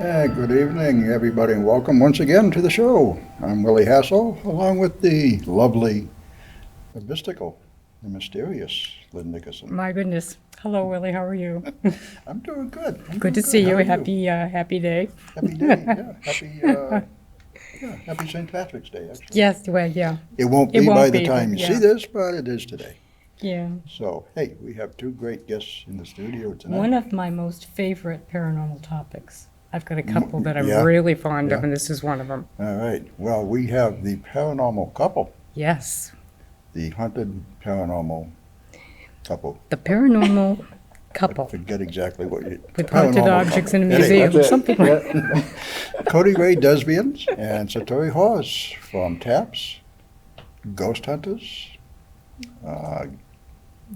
Good evening, everybody, and welcome once again to the show. I'm Willie Hassel, along with the lovely, the mystical, the mysterious Lynn Nickerson. My goodness. Hello, Willie. How are you? I'm doing good. Good to see you. Happy day. Happy day, yeah. Happy St. Patrick's Day, actually. Yes, well, yeah. It won't be by the time you see this, but it is today. Yeah. So, hey, we have two great guests in the studio tonight. One of my most favorite paranormal topics. I've got a couple that I'm Yeah. really fond of, Yeah. and this is one of them. All right. Well, we have the Paranormal Couple, Yes. the haunted paranormal couple. The Paranormal I Couple forget exactly what you... with haunted Paranormal objects couple. in a Anyway, museum, That's it. something like that. Cody DesBiens and Satori Hawes from TAPS, Ghost Hunters,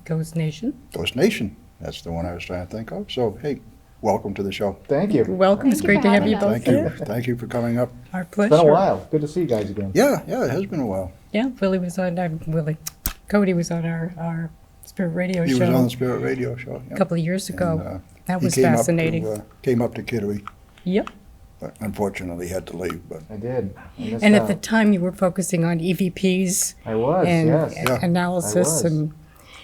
Ghost Nation. Ghost Nation. That's the one I was trying to think of. So, hey, welcome to the show. Thank you. Welcome. It's Thank you great to for have you having both Thank you. here. Thank you for coming up. Our It's pleasure. been a while. Good to see you guys again. Yeah, it has been a while. Yeah, Cody was on our Spirit Radio He show was on the Spirit Radio show. a couple of years ago. And, That he was came up to, fascinating. came up to Kittery, Yep. but unfortunately had to leave. But I did. I missed And at the out. time, you were focusing on EVPs I was, and yes. Yeah. analysis, I was.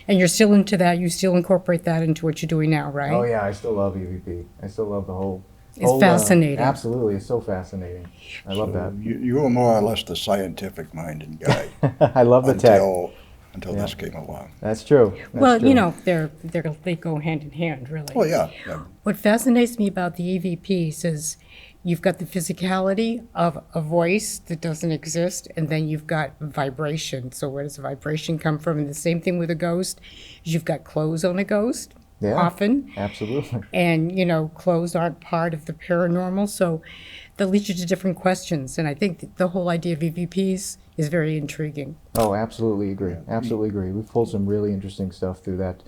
and you're still into that. You still incorporate that into what you're doing now, right? Oh yeah, I still love EVP. I still love the whole. It's fascinating. Absolutely, it's so fascinating. I love so you were more or less the scientific-minded guy that. I love the tech. until Yeah. this came along. That's true. That's Well, true. you know, they go hand in hand, really. Oh yeah, yeah. What fascinates me about the EVPs is you've got the physicality of a voice that doesn't exist, and then you've got vibration. So where does the vibration come from? And the same thing with a ghost is you've got clothes on a ghost Yeah. often. Absolutely. And, you know, clothes aren't part of the paranormal. So that leads you to different questions. And I think that the whole idea of EVPs is very intriguing. Oh, absolutely agree. Absolutely agree. We've pulled some really interesting stuff through that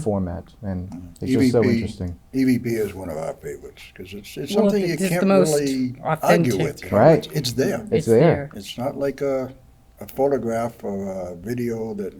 format, and it's just so interesting. EVP is one of our favorites because it's Well, something you it's the can't most really authentic. argue with. You know? Right. It's there. It's there. It's not like a photograph or a video that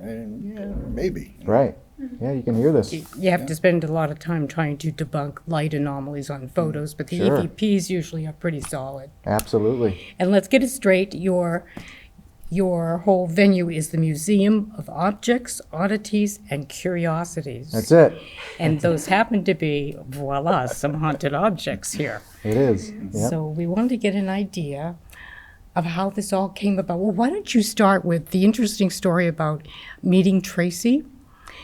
maybe. Right. Yeah, you can hear this. You have to spend a lot of time trying to debunk light anomalies on photos, but the Sure. EVPs usually are pretty solid. Absolutely. And let's get it straight, your whole venue is the Museum of Objects, Oddities, and Curiosities. That's it. And those happen to be, voila, some haunted objects here. It is. Yep. So we wanted to get an idea of how this all came about. Well, why don't you start with the interesting story about meeting Tracy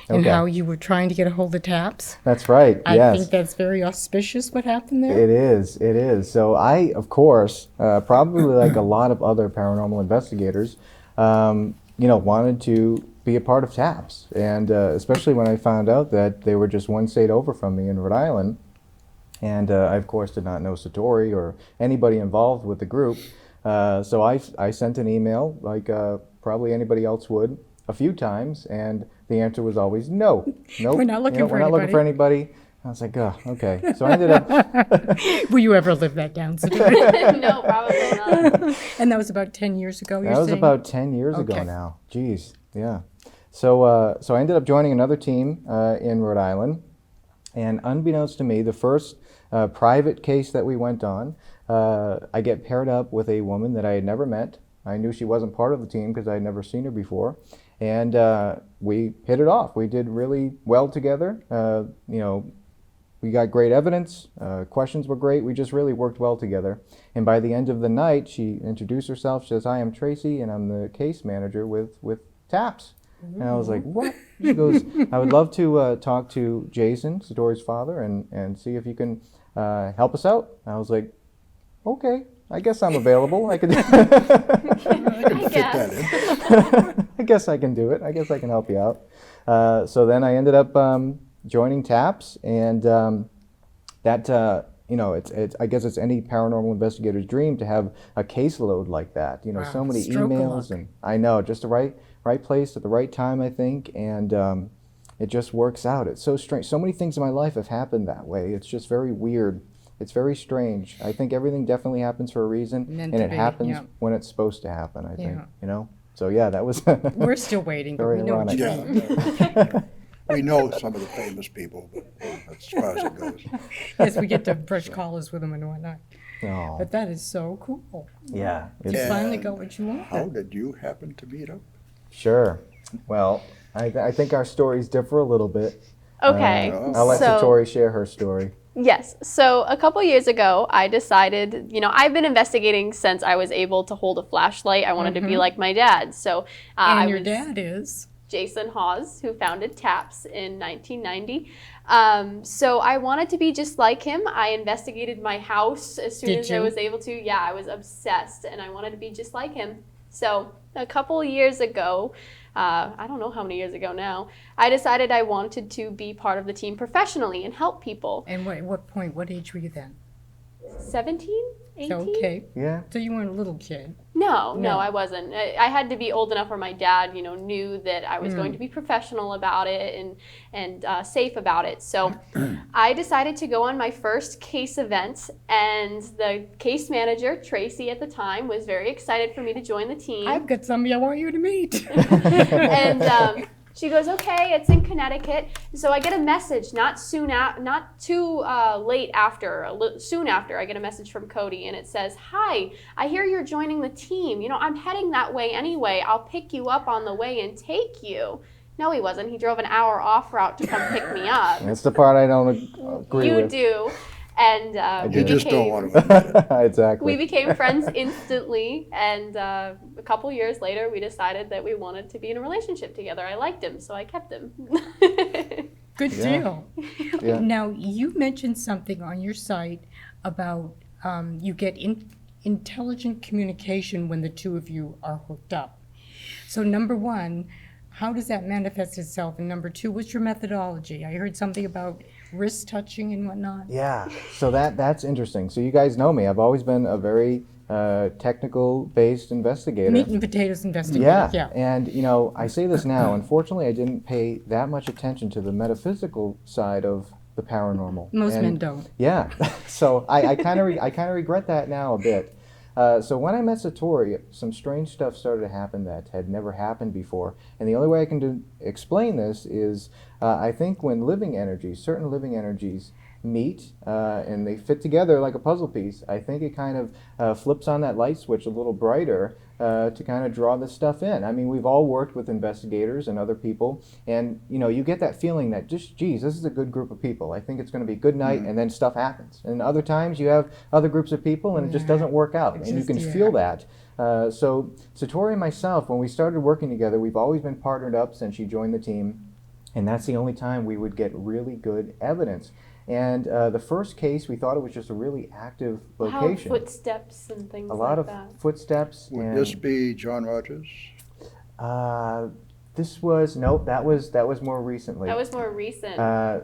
and Okay. how you were trying to get a hold of TAPS? That's right. I Yes. think that's very auspicious what happened there. It is. It is. So I, of course, probably like a lot of other paranormal investigators, wanted to be a part of TAPS, and especially when I found out that they were just one state over from me in Rhode Island, and I, of course, did not know Satori or anybody involved with the group. So I sent an email, like probably anybody else would, a few times, and the answer was always no. Nope. We're not looking for We're not looking for anybody. I was like, oh, okay. So I ended up. Will you ever live that down, Satori? No, probably not. And that was about 10 years ago, you're That was saying? about 10 years ago Okay. now. Jeez, yeah. So I ended up joining another team in Rhode Island, and unbeknownst to me, the first private case that we went on, I get paired up with a woman that I had never met. I knew she wasn't part of the team because I had never seen her before, and we hit it off. We did really well together. We got great evidence. Questions were great. We just really worked well together. And by the end of the night, she introduced herself. She says, "Hi, I'm Tracy, and I'm the case manager with TAPS." And I was like, "What?" She goes, "I would love to talk to Jason, Satori's father, and see if you can help us out." And I was like, "Okay, I guess I'm available. I can." I can fit that in. I guess I can do it. I guess I can help you out. So then I ended up joining TAPS, and it's I guess it's any paranormal investigator's dream to have a caseload like that. Wow, So many stroke of emails, luck. and I know just the right place at the right time, I think, and it just works out. It's so strange. So many things in my life have happened that way. It's just very weird. It's very strange. I think everything definitely happens for a reason, Meant and to it be, happens yeah. when it's supposed to happen, I think, Yeah. So yeah, that was We're still waiting, but very we know what ironic. you mean. Yeah. We know some of the famous people, but as far as it goes. Yes, we get to brush collars with them and whatnot. Oh, But that is so cool. yeah. You It's, finally And got what you How wanted. did you happen to meet up? sure. Well, I think our stories differ a little bit. Okay, I'll let so Satori share her story. yes, so a couple years ago, I decided, I've been investigating since I was able to hold a flashlight. I wanted to be like my dad. So And I your was dad is? Jason Hawes, who founded TAPS in 1990. So I wanted to be just like him. I investigated my house as soon Did as I you? was able to. Yeah, I was obsessed, and I wanted to be just like him. So a couple years ago, I don't know how many years ago now, I decided I wanted to be part of the team professionally and help people. And what point, what age were you then? 17? 18? Okay. Yeah. So you weren't a little kid. No, No. I wasn't. I had to be old enough where my dad, knew that I was going to be professional about it and safe about it. So I decided to go on my first case event, and the case manager, Tracy, at the time, was very excited for me to join the team. I've got somebody I want you to meet. And she goes, okay, it's in Connecticut. So I get a message not too late after, soon after, I get a message from Cody, and it says, hi, I hear you're joining the team. I'm heading that way anyway. I'll pick you up on the way and take you. No, he wasn't. He drove an hour off route to come pick me up. That's the part I don't agree You with. do. And You we just don't became, want to admit it. Exactly. we became friends instantly, and a couple years later, we decided that we wanted to be in a relationship together. I liked him, so I kept him. Good Yeah. deal. Yeah. Now, you mentioned something on your site about you get intelligent communication when the two of you are hooked up. So number one, how does that manifest itself? And number two, what's your methodology? I heard something about wrist touching and whatnot. Yeah, so that's interesting. So you guys know me. I've always been a very technical-based investigator. Meat and potatoes investigator. Yeah, and I say this now. Unfortunately, I didn't pay that much attention to the metaphysical side of the paranormal. Most And- men don't. Yeah, so I kind of regret that now a bit. So when I met Satori, some strange stuff started to happen that had never happened before. And the only way I can explain this is I think when certain living energies meet and they fit together like a puzzle piece, I think it kind of flips on that light switch a little brighter to kind of draw this stuff in. I mean, we've all worked with investigators and other people, and you get that feeling that geez, this is a good group of people. I think it's going to be a good night, and then stuff happens. And other times you have other groups of people, and it just doesn't work out, and you can feel that. So Satori and myself, when we started working together, we've always been partnered up since she joined the team, and that's the only time we would get really good evidence. And the first case, we thought it was just a really active location. How footsteps and things A lot like of that. footsteps. Would and, this be John Rogers? This was that was more recently. That was more recent.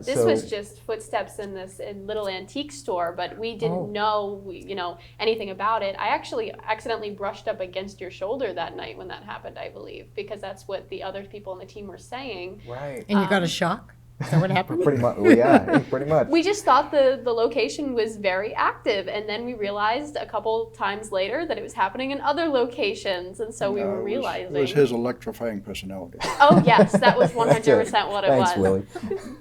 This so- was just footsteps in this little antique store, but we didn't know anything about it. I actually accidentally brushed up against your shoulder that night when that happened, I believe, because that's what the other people on the team were saying. Right. And you got a shock? Is that what happened? Pretty much. Well, yeah, pretty much. We just thought the location was very active, and then we realized a couple times later that it was happening in other locations, and so we were realizing. It was his electrifying personality. Oh yes, that was 100% what it Thanks, was. Willie.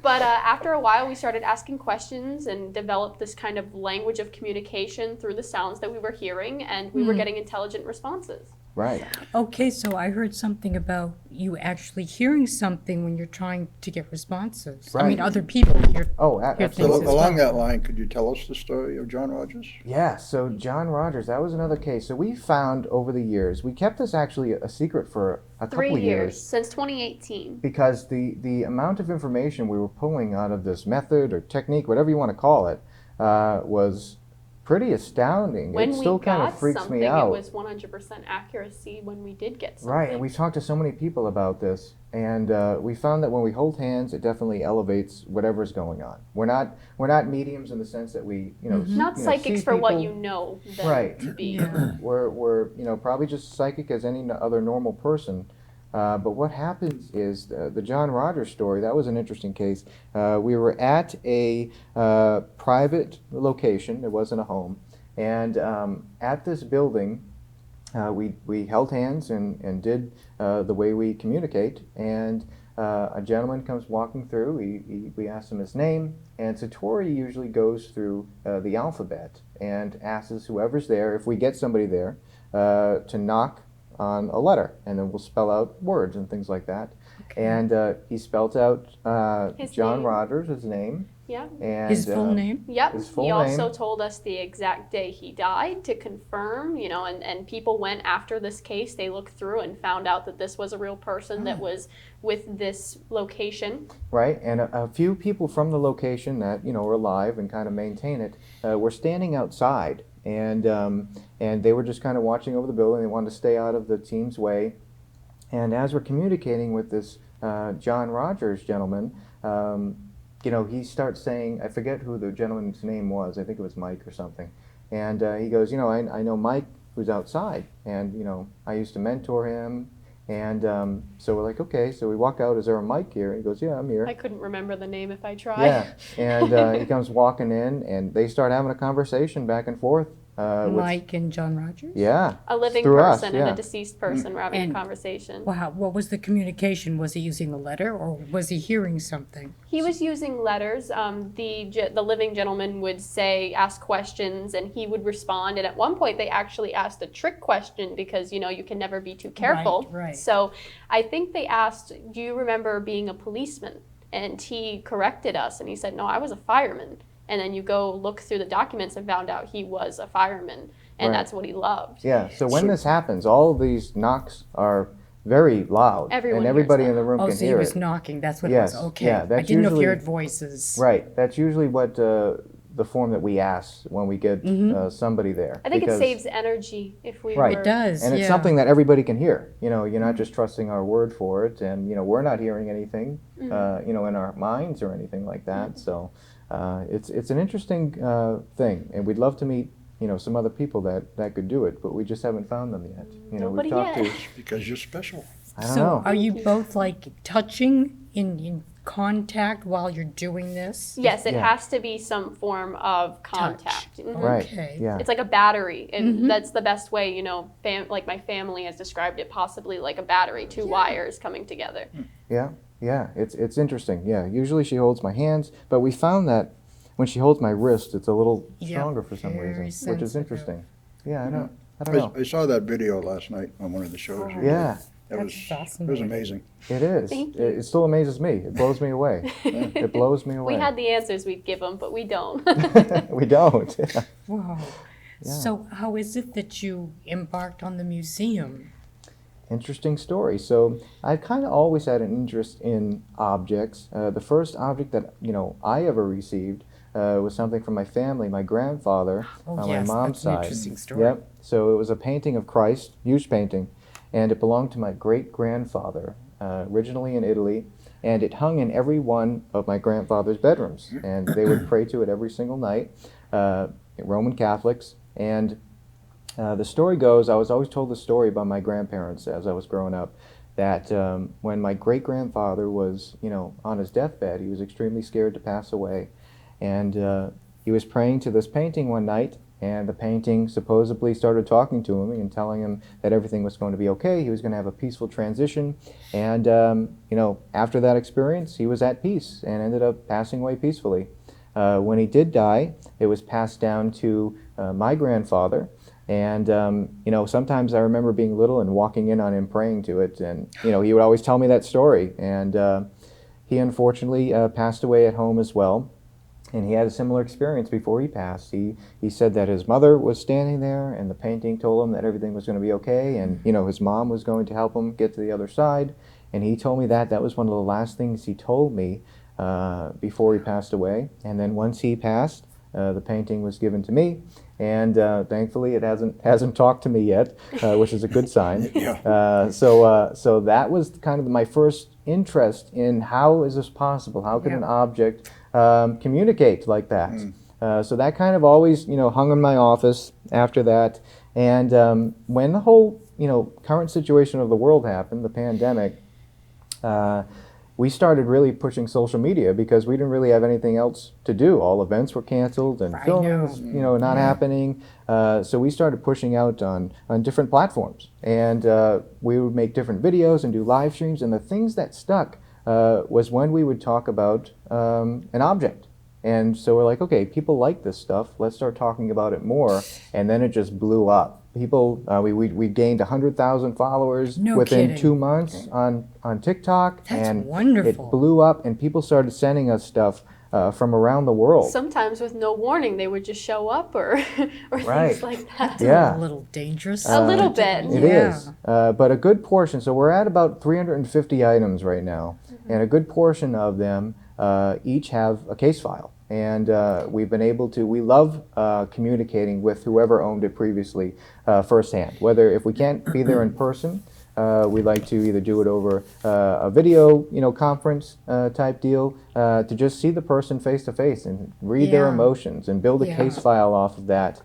But after a while, we started asking questions and developed this kind of language of communication through the sounds that we were hearing, and we were getting intelligent responses. Right. Okay, so I heard something about you actually hearing something when you're trying to get responses. I mean, Right. other people hear. Oh, Here, So absolutely. things as along well. that line, could you tell us the story of John Rogers? Yeah, so John Rogers, that was another case. So we found over the years, we kept this actually a secret for a 3 couple years, since 2018. because the amount of information we were pulling out of this method or technique, whatever you want to call it, was pretty astounding. When It still we kind got of freaks something, me out. it was 100% accuracy when we did get something. Right, and we talked to so many people about this, and we found that when we hold hands, it definitely elevates whatever's going on. We're not mediums in the sense that we, Not see psychics for what people. you know them Right. to be. Yeah. We're probably just psychic as any other normal person. But what happens is the John Rogers story, that was an interesting case. We were at a private location, it wasn't a home, and at this building, we held hands and did the way we communicate, and a gentleman comes walking through. We ask him his name, and Satori usually goes through the alphabet and asks whoever's there, if we get somebody there, to knock on a letter, and then we'll spell out words and things like that. Okay. And he spelt out His John name. Rogers, his name. Yeah. And, His full name? Yep. His full He also name. told us the exact day he died to confirm, and people went after this case. They looked through and found out that this was a real person that was with this location. Right, and a few people from the location that are alive and kind of maintain it were standing outside, and they were just kind of watching over the building. They wanted to stay out of the team's way, and as we're communicating with this John Rogers gentleman, he starts saying, I forget who the gentleman's name was. I think it was Mike or something, and he goes, I know Mike who's outside, and I used to mentor him. And so we're like, okay. So we walk out. Is there a Mike here? He goes, yeah, I'm here. I couldn't remember the name if I tried. Yeah. And he comes walking in, and they start having a conversation back and forth. Mike and John Rogers? Yeah. A living through us, person and yeah. a deceased person were having a And- conversation. Wow, what was the communication? Was he using a letter or was he hearing something? He was using letters. The living gentleman would ask questions, and he would respond. And at one point, they actually asked a trick question because you can never be too careful. Right. So I think they asked, "Do you remember being a policeman?" And he corrected us, and he said, "No, I was a fireman." And then you go look through the documents and found out he was a fireman, and Right. that's what he loved. Yeah. So when this happens, all of these knocks are very loud, Everyone and hears everybody them. in the room Oh, can so he hear was it. knocking. That's what Yes, it was. Okay. yeah, I that's didn't know if you usually- heard voices. Right. That's usually what the form that we ask when we get somebody there. I think because- it saves energy if we Right. were. It does. And it's yeah. something that everybody can hear. You're not just trusting our word for it, and we're not hearing anything, in our minds or anything like that. So it's an interesting thing, and we'd love to meet some other people that could do it, but we just haven't found them yet. Nobody we've talked yet. to. Because you're special. I don't So know. are you both like touching in contact while you're doing this? Yes, it Yeah. has to be some form of contact. Mhm. Right. Okay. Yeah. It's like a battery, and that's the best way, like my family has described it, possibly like a battery, two wires coming together. Yeah. Yeah. It's interesting. Yeah. Usually she holds my hands, but we found that when she holds my wrist, it's a little Yeah, stronger for some very reason, which is sensitive. interesting. Yeah. I don't know. I saw that video last night on one of the shows. you did. Yeah. It That's was fascinating. amazing. It is. Thank It still amazes me. It blows me away. It blows me away. We had the answers we'd give them, but we don't. We don't. Wow. So how is it that you embarked on the museum? Interesting story. So I've kind of always had an interest in objects. The first object that I ever received was something from my family, my grandfather Oh, on yes, my mom's that's an side. interesting story. Yep. So it was a painting of Christ, huge painting, and it belonged to my great grandfather, originally in Italy. And it hung in every one of my grandfather's bedrooms, and they would pray to it every single night. Roman Catholics. And the story goes, I was always told the story by my grandparents as I was growing up, that when my great-grandfather was, on his deathbed, he was extremely scared to pass away. And he was praying to this painting one night, and the painting supposedly started talking to him and telling him that everything was going to be okay. He was going to have a peaceful transition. And, after that experience, he was at peace and ended up passing away peacefully. When he did die, it was passed down to my grandfather. And, sometimes I remember being little and walking in on him praying to it. And, he would always tell me that story. And he unfortunately passed away at home as well. And he had a similar experience before he passed. He said that his mother was standing there, and the painting told him that everything was going to be okay. And, his mom was going to help him get to the other side. And he told me that was one of the last things he told me before he passed away. And then once he passed, the painting was given to me, and thankfully it hasn't talked to me yet, which is a good sign. Yeah. So that was kind of my first interest in how is this possible? How could an object communicate like that? So that kind of always hung in my office after that. And when the whole current situation of the world happened, the pandemic, we started really pushing social media because we didn't really have anything else to do. All events were canceled and filming was, not happening. So we started pushing out on different platforms. And we would make different videos and do live streams. And the things that stuck was when we would talk about an object. And so we're like, okay, people like this stuff. Let's start talking about it more. And then it just blew up. People, we gained 100,000 followers No within kidding. 2 months on TikTok. That's and wonderful. It blew up, and people started sending us stuff from around the world. Sometimes with no warning, they would just show up or Right. things like that. Yeah. A little dangerous. A little bit. It Yeah. is, but a good portion. So we're at about 350 items right now, and a good portion of them each have a case file. And we've been able to. We love communicating with whoever owned it previously firsthand. Whether if we can't be there in person, we like to either do it over a video, conference type deal, to just see the person face to face and read their Yeah. emotions and build a Yeah. case file off of that.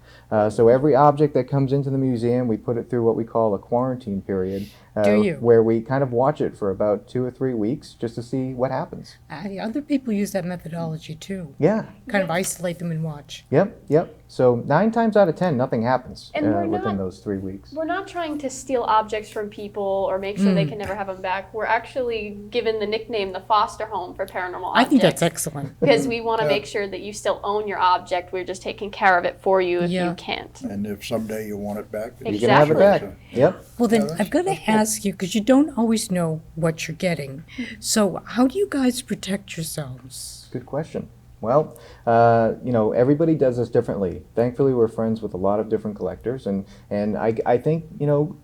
So every object that comes into the museum, we put it through what we call a quarantine period, Do you? where we kind of watch it for about 2 or 3 weeks just to see what happens. Other people use that methodology too. Yeah. Kind of isolate them and watch. Yep. So 9 times out of 10, nothing happens And we're within not- those 3 weeks. We're not trying to steal objects from people or make sure they can never have them back. We're actually given the nickname the foster home for paranormal I think objects. that's excellent. Because we want to make sure that you still own your object. We're just taking care of it for you if Yeah. you can't. And if someday you want it back, You can have it back. Exactly. Yep. Well, then that's- I've got to ask you, because you don't always know what you're getting. So, how do you guys protect yourselves? Good question. Well, everybody does this differently. Thankfully, we're friends with a lot of different collectors, and I think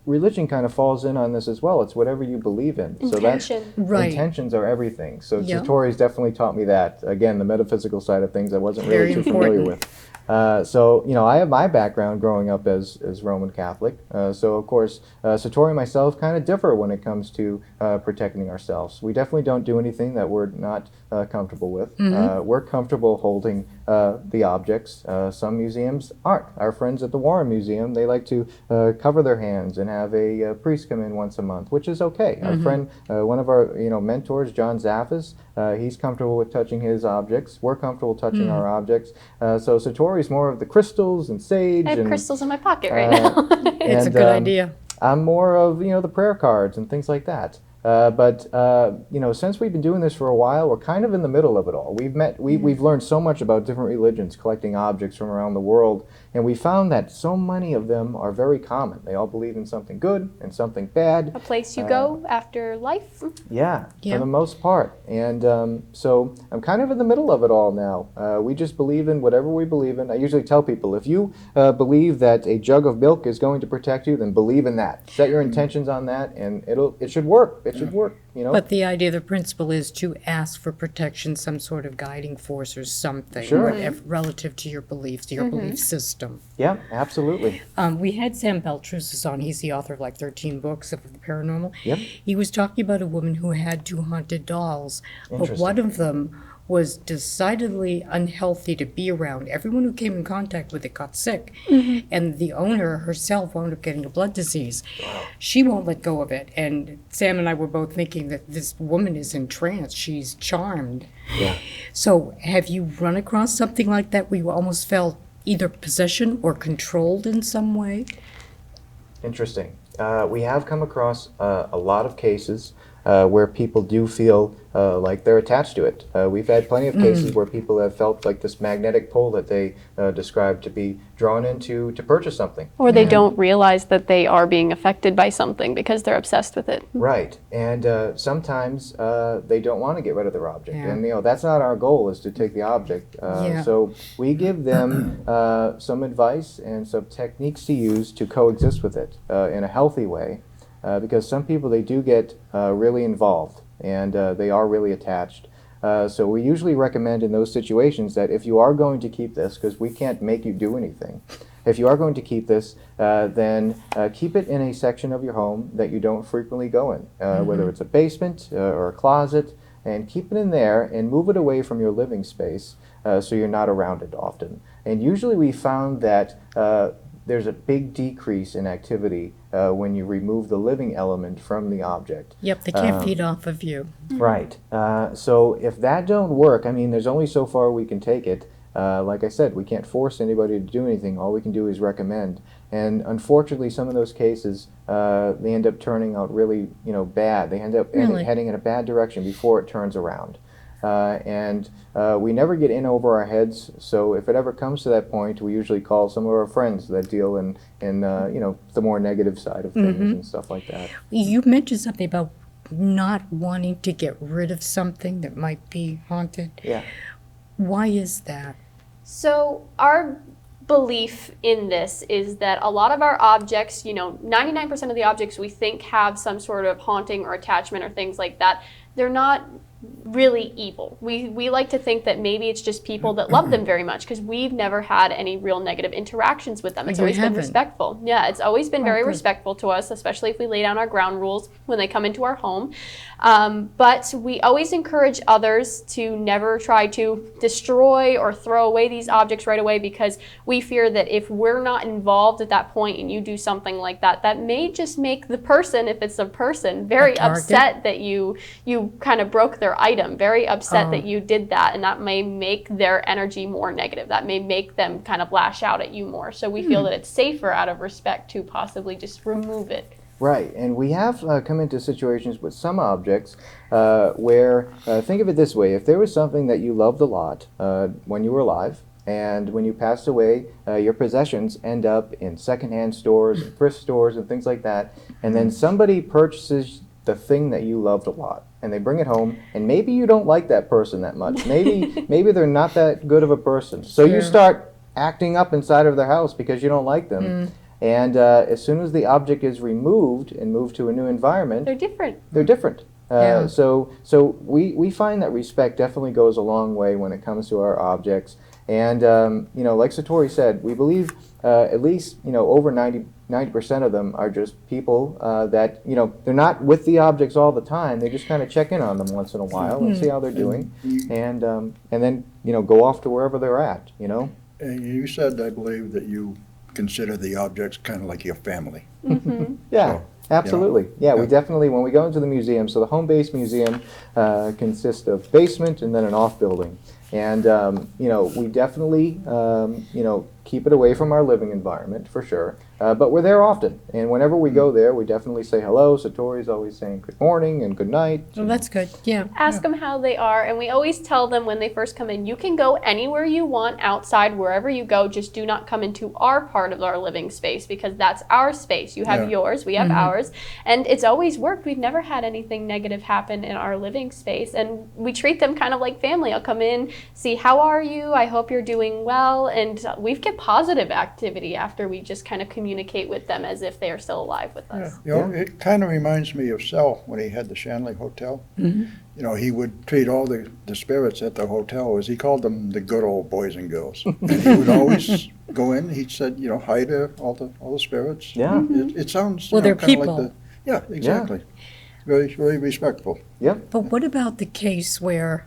religion kind of falls in on this as well. It's whatever you believe in. So that's Intention. Right. intentions are everything. So Yeah. Satori's definitely taught me that. Again, the metaphysical side of things I wasn't Very really too familiar important. with. So I have my background growing up as Roman Catholic. So of course, Satori and myself kind of differ when it comes to protecting ourselves. We definitely don't do anything that we're not comfortable with. We're comfortable holding the objects. Some museums aren't. Our friends at the Warren Museum, they like to cover their hands and have a priest come in once a month, which is okay. Our friend, one of our mentors, John Zaffis, he's comfortable with touching his objects. We're comfortable touching our objects. So Satori's more of the crystals and sage. I have and, crystals in my pocket right now. It's a and, good idea. I'm more of the prayer cards and things like that. But since we've been doing this for a while, we're kind of in the middle of it all. We've learned so much about different religions, collecting objects from around the world, and we found that so many of them are very common. They all believe in something good and something bad. A place you go after life. Yeah, Yeah. for the most part. And so I'm kind of in the middle of it all now. We just believe in whatever we believe in. I usually tell people, if you believe that a jug of milk is going to protect you, then believe in that. Set your intentions on that, and it should work. It should work. But the idea, the principle is to ask for protection, some sort of guiding force or something, Sure. whatever, relative to your beliefs, your belief system. Yeah, absolutely. We had Sam Baltrusis on. He's the author of like 13 books of the paranormal. Yep. He was talking about a woman who had 2 haunted dolls, but Interesting. one of them was decidedly unhealthy to be around. Everyone who came in contact with it got sick, and the owner herself wound up getting a blood disease. She won't let go of it, and Sam and I were both thinking that this woman is entranced. She's charmed. Yeah. So have you run across something like that where you almost felt either possession or controlled in some way? Interesting. We have come across a lot of cases where people do feel like they're attached to it. We've had plenty of cases where people have felt like this magnetic pull that they describe to be drawn into to purchase something. Or they don't realize that they are being affected by something because they're obsessed with it. Right, and sometimes they don't want to get rid of their object, Yeah. and that's not our goal, is to take the object. Yeah. So we give them some advice and some techniques to use to coexist with it in a healthy way, because some people, they do get really involved, and they are really attached. So we usually recommend in those situations that if you are going to keep this, because we can't make you do anything, if you are going to keep this, then keep it in a section of your home that you don't frequently go in, whether it's a basement or a closet, and keep it in there and move it away from your living space so you're not around it often. And usually we found that there's a big decrease in activity when you remove the living element from the object. Yep, they can't feed off of you. Right. So if that don't work, there's only so far we can take it. Like I said, we can't force anybody to do anything. All we can do is recommend. And unfortunately, some of those cases, they end up turning out really, bad. They end up Really? heading in a bad direction before it turns around. And we never get in over our heads, so if it ever comes to that point, we usually call some of our friends that deal in the more negative side of things and stuff like that. You mentioned something about not wanting to get rid of something that might be haunted. Yeah. Why is that? So our belief in this is that a lot of our objects, 99% of the objects we think have some sort of haunting or attachment or things like that, they're not really evil. We like to think that maybe it's just people that love them very much, because we've never had any real negative interactions with them. It's You always been haven't? respectful. Yeah, it's always been very good. respectful to us, especially if we lay down our ground rules when they come into our home. But we always encourage others to never try to destroy or throw away these objects right away, because we fear that if we're not involved at that point and you do something like that, that may just make the person, if it's a person, very A target? upset that you kind of broke their item, very upset Oh. that you did that, and that may make their energy more negative. That may make them kind of lash out at you more. So we feel that it's safer out of respect to possibly just remove it. Right, and we have come into situations with some objects where, think of it this way, if there was something that you loved a lot when you were alive, and when you passed away, your possessions end up in secondhand stores and thrift stores and things like that, and then somebody purchases the thing that you loved a lot, and they bring it home, and maybe you don't like that person that much. Maybe they're not that good of a person. So you Sure. start acting up inside of their house because you don't like them. And as soon as the object is removed and moved to a new environment, They're different. they're different. Yeah. So we find that respect definitely goes a long way when it comes to our objects. And like Satori said, we believe at least over 90% of them are just people that they're not with the objects all the time. They just kind of check in on them once in a while and see how they're doing, and then go off to wherever they're at. And you said, I believe, that you consider the objects kind of like your family. Yeah. So, Absolutely. Yeah, we Yeah. definitely, when we go into the museum, so the home-based museum consists of basement and then an off building. And, we definitely, keep it away from our living environment for sure. But we're there often. And whenever we go there, we definitely say hello. Satori's always saying good morning and good night. Well, that's good. Yeah. Ask them how they are, and we always tell them when they first come in, you can go anywhere you want outside, wherever you go, just do not come into our part of our living space, because that's our space. You have Yeah. yours, we have ours, and it's always worked. We've never had anything negative happen in our living space, and we treat them kind of like family. I'll come in, see how are you, I hope you're doing well, and we get positive activity after we just kind of communicate with them as if they are still alive with us. It kind of reminds me of Sel when he had the Shanley Hotel. He would treat all the spirits at the hotel as he called them the good old boys and girls. And he would always go in. He said, hi to all the spirits. Yeah. It sounds Well, they're kind of people. like yeah, exactly. Very, very respectful. Yep. But what about the case where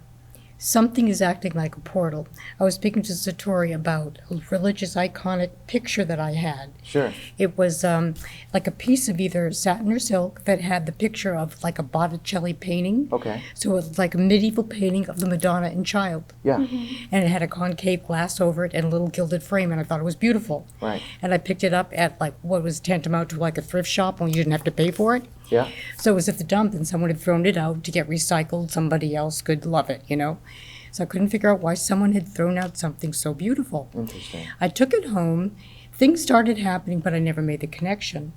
something is acting like a portal? I was speaking to Satori about a religious iconic picture that I had. Sure. It was like a piece of either satin or silk that had the picture of like a Botticelli painting. Okay. So it was like a medieval painting of the Madonna and Child. Yeah. And it had a concave glass over it and a little gilded frame, and I thought it was beautiful. Right. And I picked it up at like what was tantamount to like a thrift shop when you didn't have to pay for it. Yeah. So it was at the dump, and someone had thrown it out to get recycled. Somebody else could love it, So I couldn't figure out why someone had thrown out something so beautiful. Interesting. I took it home. Things started happening, but I never made the connection.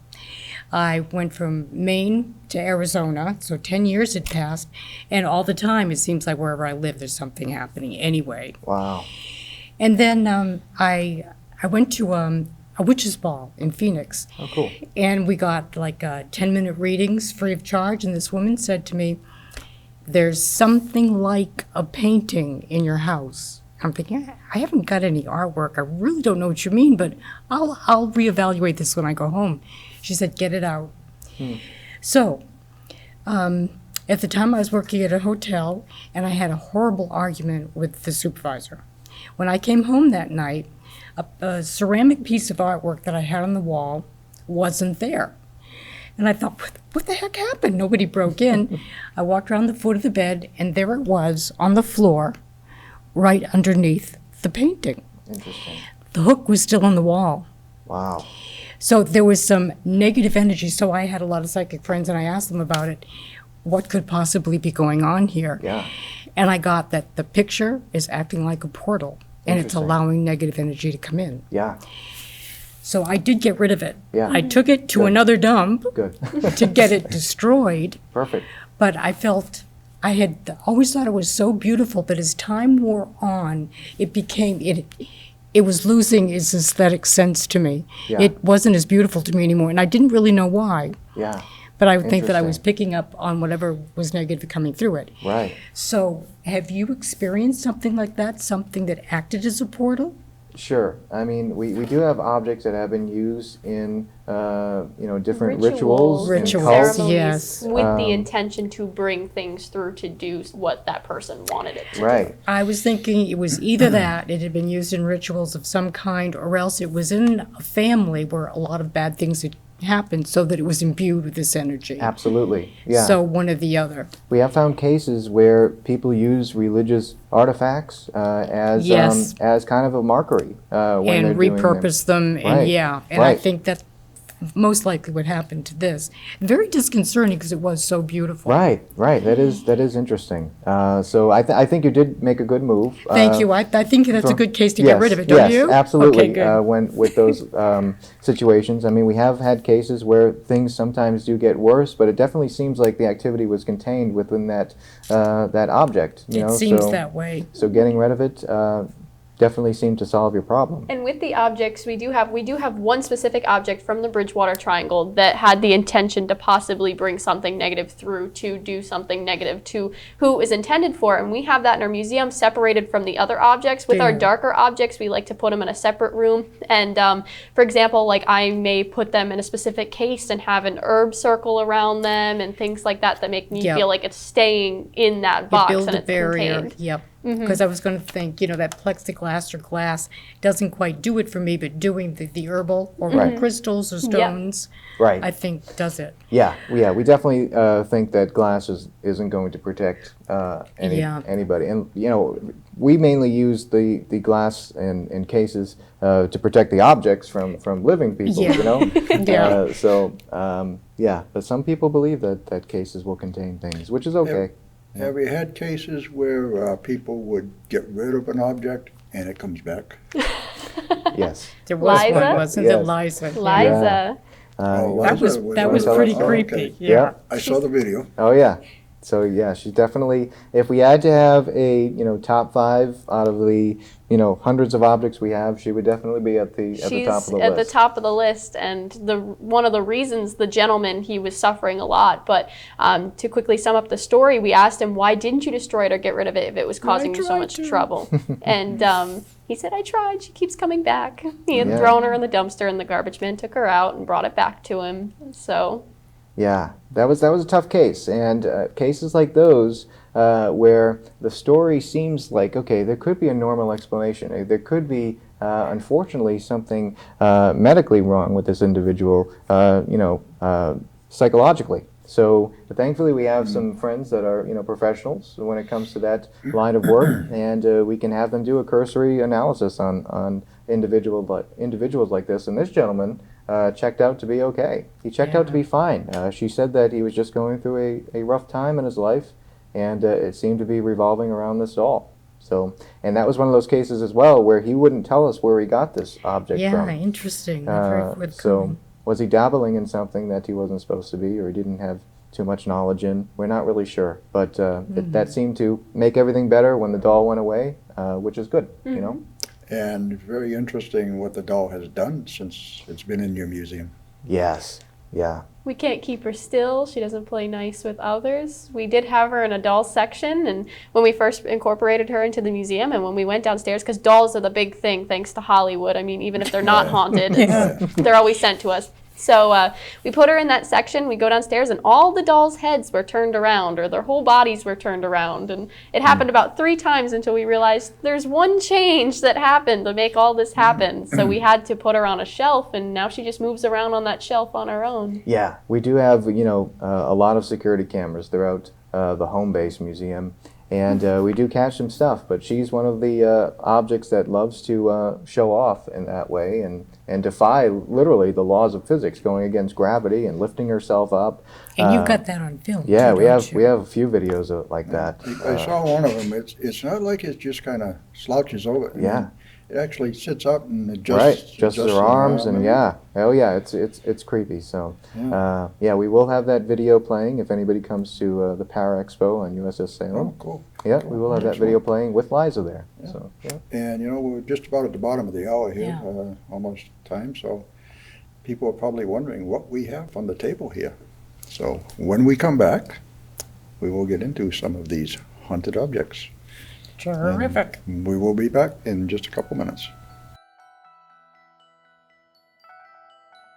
I went from Maine to Arizona, so 10 years had passed, and all the time it seems like wherever I live, there's something happening anyway. Wow. And then I went to a witch's ball in Phoenix. Oh, cool. And we got like 10-minute readings free of charge, and this woman said to me, there's something like a painting in your house. I'm thinking, I haven't got any artwork. I really don't know what you mean, but I'll reevaluate this when I go home. She said, get it out. So, at the time I was working at a hotel, and I had a horrible argument with the supervisor. When I came home that night, a ceramic piece of artwork that I had on the wall wasn't there. And I thought, what the heck happened? Nobody broke in. I walked around the foot of the bed, and there it was on the floor, right underneath the painting. Interesting. The hook was still on the wall. Wow. So there was some negative energy. So I had a lot of psychic friends, and I asked them about it. What could possibly be going on here? Yeah. And I got that the picture is acting like a portal, and it's Interesting. allowing negative energy to come in. Yeah. So I did get rid of it. Yeah. I took it to Good. another dump Good. to get it destroyed, Perfect. but I felt I had always thought it was so beautiful, but as time wore on, it was losing its aesthetic sense to me. Yeah. It wasn't as beautiful to me anymore, and I didn't really know why. Yeah. But I would think that I was Interesting. picking up on whatever was negative coming through it. Right. So have you experienced something like that, something that acted as a portal? Sure. I mean, we do have objects that have been used in, different rituals, and Rituals. cults. ceremonies yes. with the intention to bring things through to do what that person wanted it to do. Right. I was thinking it was either that, it had been used in rituals of some kind, or else it was in a family where a lot of bad things had happened, so that it was imbued with this energy. Absolutely. Yeah. So one or the other. We have found cases where people use religious artifacts Yes. as kind of a markery when they're And doing them. repurpose them, and Right, yeah. And I right. think that most likely what happened to this. Very disconcerting because it was so beautiful. Right. That is interesting. So I think you did make a good move. Thank you. I think that's a from- good case to get rid of it, don't yes, you? absolutely. Okay, good. When with those situations, I mean, we have had cases where things sometimes do get worse, but it definitely seems like the activity was contained within that object. It seems that way. So getting rid of it definitely seemed to solve your problem. And with the objects, we do have one specific object from the Bridgewater Triangle that had the intention to possibly bring something negative through, to do something negative to who it was intended for. And we have that in our museum separated from the other objects. With our Yeah. darker objects, we like to put them in a separate room. And for example, like I may put them in a specific case and have an herb circle around them and things like that make me Yep. feel like it's staying in that You box build and a it's barrier. contained. Yep. Because I was going to think, that plexiglass or glass doesn't quite do it for me, but doing the herbal or Right. crystals or stones, Right. I think does it. Yeah. We definitely think that glass isn't going to protect Yeah. anybody. And, we mainly use the glass in cases to protect the objects from living people, Yeah. Yeah. But some people believe that cases will contain things, which is okay. Have you had cases where people would get rid of an object and it comes back? Yes. There was Liza? one, wasn't Yes. there, Liza? Liza. That was Liza that was tell pretty us about it? creepy. Okay. Yeah. I saw the video. Oh yeah. So yeah, she's definitely. If we had to have a top 5 out of the hundreds of objects we have, she would definitely be at the top of the She's list. at the top of the list, and one of the reasons the gentleman, he was suffering a lot. But to quickly sum up the story, we asked him, why didn't you destroy it or get rid of it if it was causing you so tried much to. trouble? And he said, I tried. She keeps coming back. He had Yeah. thrown her in the dumpster, and the garbage man took her out and brought it back to him. So Yeah, that was a tough case, and cases like those where the story seems like, okay, there could be a normal explanation. There could be, unfortunately, something medically wrong with this individual, psychologically. So thankfully, we have some friends that are professionals when it comes to that line of work, and we can have them do a cursory analysis on individuals like this. And this gentleman checked out to be okay. He checked out to be fine. She said that he was just going through a rough time in his life, and it seemed to be revolving around this doll. So, and that was one of those cases as well where he wouldn't tell us where he got this object Yeah, from. interesting. Very So, forthcoming. was he dabbling in something that he wasn't supposed to be, or he didn't have too much knowledge in? We're not really sure, but that seemed to make everything better when the doll went away, which is good, And very interesting what the doll has done since it's been in your museum. Yes, yeah. we can't keep her still. She doesn't play nice with others. We did have her in a doll section, and when we first incorporated her into the museum, and when we went downstairs, because dolls are the big thing thanks to Hollywood. I mean, even if they're not haunted, they're always sent to us. So we put her in that section. We go downstairs, and all the dolls' heads were turned around, or their whole bodies were turned around. And it happened about 3 times until we realized there's one change that happened to make all this happen. So we had to put her on a shelf, and now she just moves around on that shelf on her own. Yeah, we do have, a lot of security cameras throughout the home base museum. And we do catch some stuff, but she's one of the objects that loves to show off in that way and defy literally the laws of physics, going against gravity and lifting herself up. And you got that on film. Yeah, too, we don't have you? we have a few videos like that. I saw one of them. It's not like it just kind of slouches over. Yeah. It actually sits up and adjusts. Right, just adjusts her arms arm and yeah, oh yeah, it's creepy. So yeah, we will have that video playing if anybody comes to the Para Expo on USS Salem. Oh, cool. Yeah, we will have that video playing with Liza there. Yeah. So yeah. And we're just about at the bottom of the hour here, Yeah. almost time. So people are probably wondering what we have on the table here. So when we come back, we will get into some of these haunted objects. Terrific. We will be back in just a couple minutes.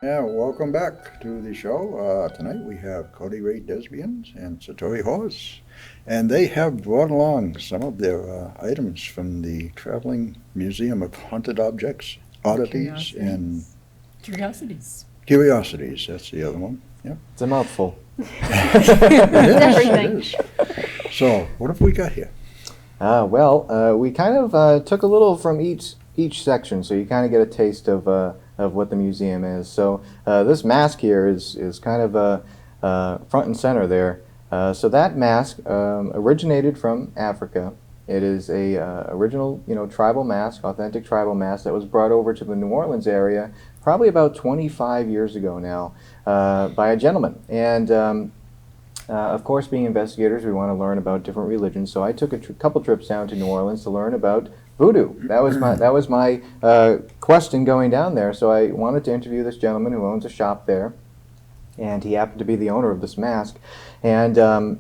Yeah, welcome back to the show. Tonight we have Cody Ray DesBiens and Satori Hawes. And they have brought along some of their items from the Traveling Museum of Haunted Objects, Oddities, and Curiosities. Curiosities. That's the other one. Yeah. It's a mouthful. Everything. It is. So, what have we got here? Well, we kind of took a little from each section, so you kind of get a taste of what the museum is. So this mask here is kind of front and center there. So that mask originated from Africa. It is a original, tribal mask, authentic tribal mask that was brought over to the New Orleans area probably about 25 years ago now by a gentleman. And of course, being investigators, we want to learn about different religions. So I took a couple trips down to New Orleans to learn about voodoo. That was my question going down there. So I wanted to interview this gentleman who owns a shop there, and he happened to be the owner of this mask. And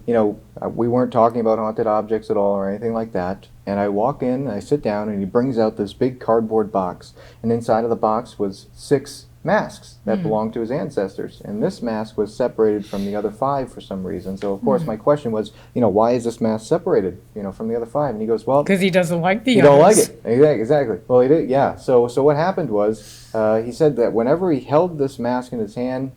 we weren't talking about haunted objects at all or anything like that. And I walk in, I sit down, and he brings out this big cardboard box. And inside of the box was 6 masks that belonged to his ancestors. And this mask was separated from the other 5 for some reason. So, of course, my question was, why is this mask separated, from the other 5? And he goes, well, Because he doesn't like the you others. don't like it. Exactly. Well, he did, yeah. So what happened was, he said that whenever he held this mask in his hand,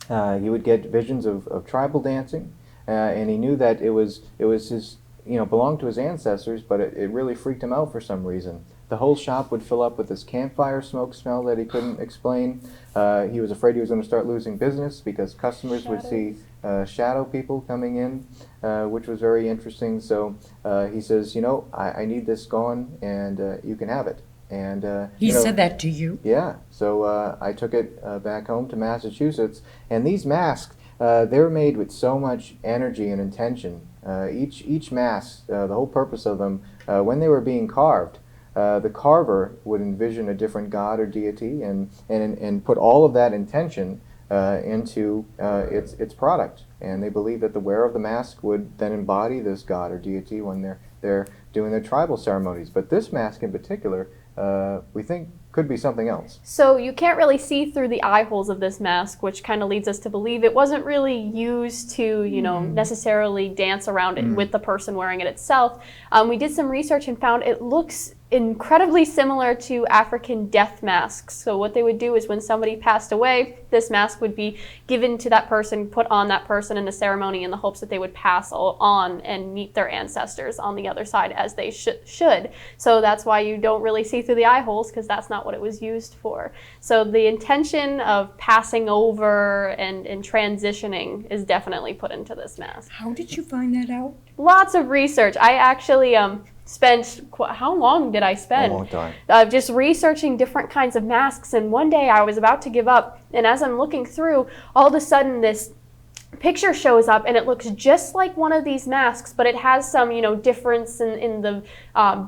he would get visions of tribal dancing, and he knew that it was his, belonged to his ancestors, but it really freaked him out for some reason. The whole shop would fill up with this campfire smoke smell that he couldn't explain. He was afraid he was going to start losing business because customers would see shadow people coming in, which was very interesting. So he says, I need this gone, and you can have it. And He said that to you? yeah. So I took it back home to Massachusetts, and these masks, they're made with so much energy and intention. Each mask, the whole purpose of them, when they were being carved, the carver would envision a different god or deity and put all of that intention into its product. And they believe that the wearer of the mask would then embody this god or deity when they're doing their tribal ceremonies. But this mask in particular, we think could be something else. So you can't really see through the eye holes of this mask, which kind of leads us to believe it wasn't really used to, necessarily dance around it with the person wearing it itself. We did some research and found it looks incredibly similar to African death masks. So what they would do is when somebody passed away, this mask would be given to that person, put on that person in a ceremony in the hopes that they would pass on and meet their ancestors on the other side as they should. So that's why you don't really see through the eye holes, because that's not what it was used for. So the intention of passing over and transitioning is definitely put into this mask. How did you find that out? Lots of research. I actually spent, how long did I spend? A long time. Just researching different kinds of masks. And one day I was about to give up. And as I'm looking through, all of a sudden this picture shows up and it looks just like one of these masks, but it has some, difference in the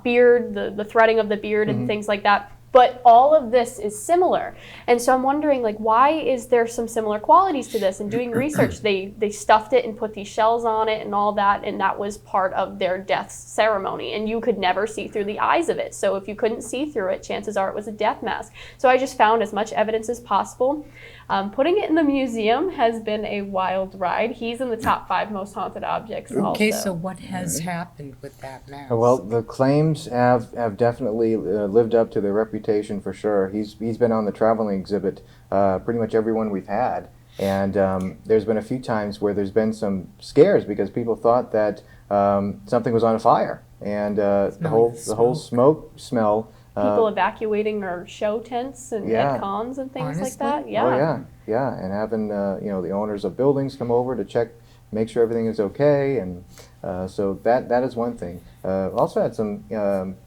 beard, the threading of the beard and things like that. But all of this is similar. And so I'm wondering, why is there some similar qualities to this? And doing research, they stuffed it and put these shells on it and all that, and that was part of their death ceremony. And you could never see through the eyes of it. So if you couldn't see through it, chances are it was a death mask. So I just found as much evidence as possible. Putting it in the museum has been a wild ride. He's in the top 5 most haunted objects also. Okay, so what has happened with that mask? Well, the claims have definitely lived up to their reputation for sure. He's been on the traveling exhibit, pretty much every one we've had. And there's been a few times where there's been some scares because people thought that something was on fire, and the whole smoke smell. People evacuating our show tents and at cons and things like that. Yeah. Oh yeah, and having the owners of buildings come over to check, make sure everything is okay, and so that is one thing. Also had some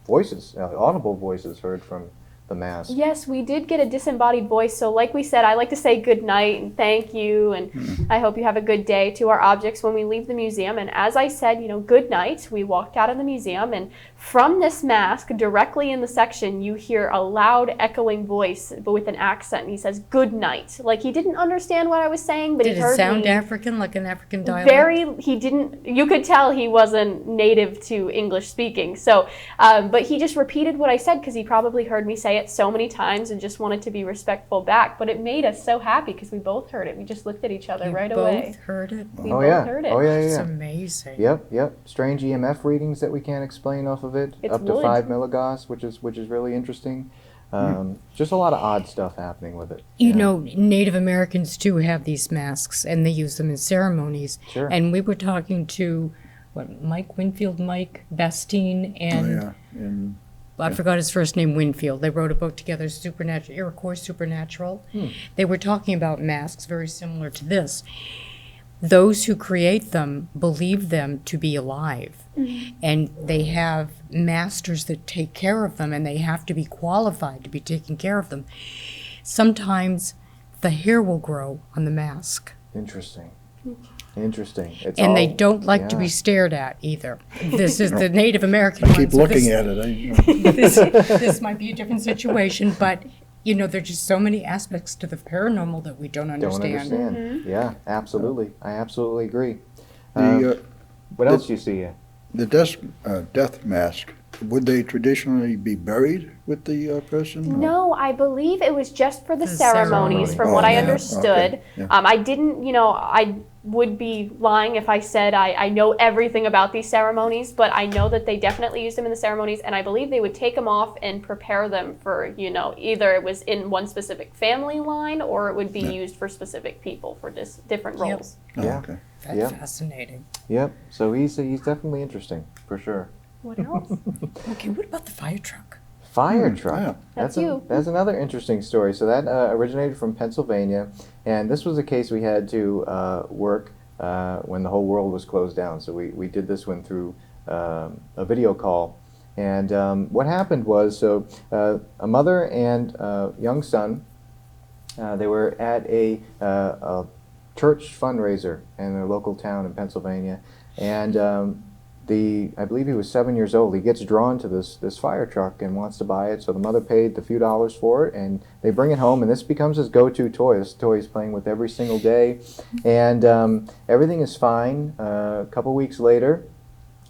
voices, audible voices heard from the mask. Yes, we did get a disembodied voice. So like we said, I like to say good night and thank you and I hope you have a good day to our objects when we leave the museum. And as I said, good night. We walked out of the museum, and from this mask, directly in the section, you hear a loud echoing voice, but with an accent. And he says, good night. Like he didn't understand what I was saying, but Did he heard it sound me. African, like an African dialect? You could tell he wasn't native to English speaking. So, but he just repeated what I said because he probably heard me say it so many times and just wanted to be respectful back. But it made us so happy because we both heard it. We just looked at each other right away. Both heard it? We both heard it. Oh yeah. It's amazing. Yep. Strange EMF readings that we can't explain off of it. It's up to wood. 5 milligauss, which is really interesting. Just a lot of odd stuff happening with it. Native Americans too have these masks, and they use them in ceremonies. Sure. And we were talking to Mike Bastine, and And I forgot his first name, Winfield. They wrote a book together, Iroquois Supernatural. They were talking about masks very similar to this. Those who create them believe them to be alive, and they have masters that take care of them, and they have to be qualified to be taking care of them. Sometimes the hair will grow on the mask. Interesting. It's And they all- don't like to be stared at either. This is the Native American I keep ones, so looking this- at it. this might be a different situation, but there's just so many aspects to the paranormal that we don't understand. Yeah, absolutely. I absolutely agree. The, What else do you see here? the death mask, would they traditionally be buried with the person? No, I believe it was just for the The ceremonies, ceremony. from what I yeah, understood. okay, yeah. I didn't, I would be lying if I said I know everything about these ceremonies, but I know that they definitely used them in the ceremonies, and I believe they would take them off and prepare them for, either it was in one specific family line or it would be used for specific people for different Yep. roles. Oh, Yeah. okay. That's Yeah. fascinating. Yep. So he's definitely interesting for sure. What else? Okay, what about the fire truck? Fire truck. yeah. That's you. That's another interesting story. So that originated from Pennsylvania, and this was a case we had to work when the whole world was closed down. So we did this one through a video call. And what happened was, a mother and young son, they were at a church fundraiser in their local town in Pennsylvania, and I believe he was 7 years old. He gets drawn to this fire truck and wants to buy it. So the mother paid the few dollars for it, and they bring it home, and this becomes his go-to toy. This toy he's playing with every single day, and everything is fine. A couple weeks later,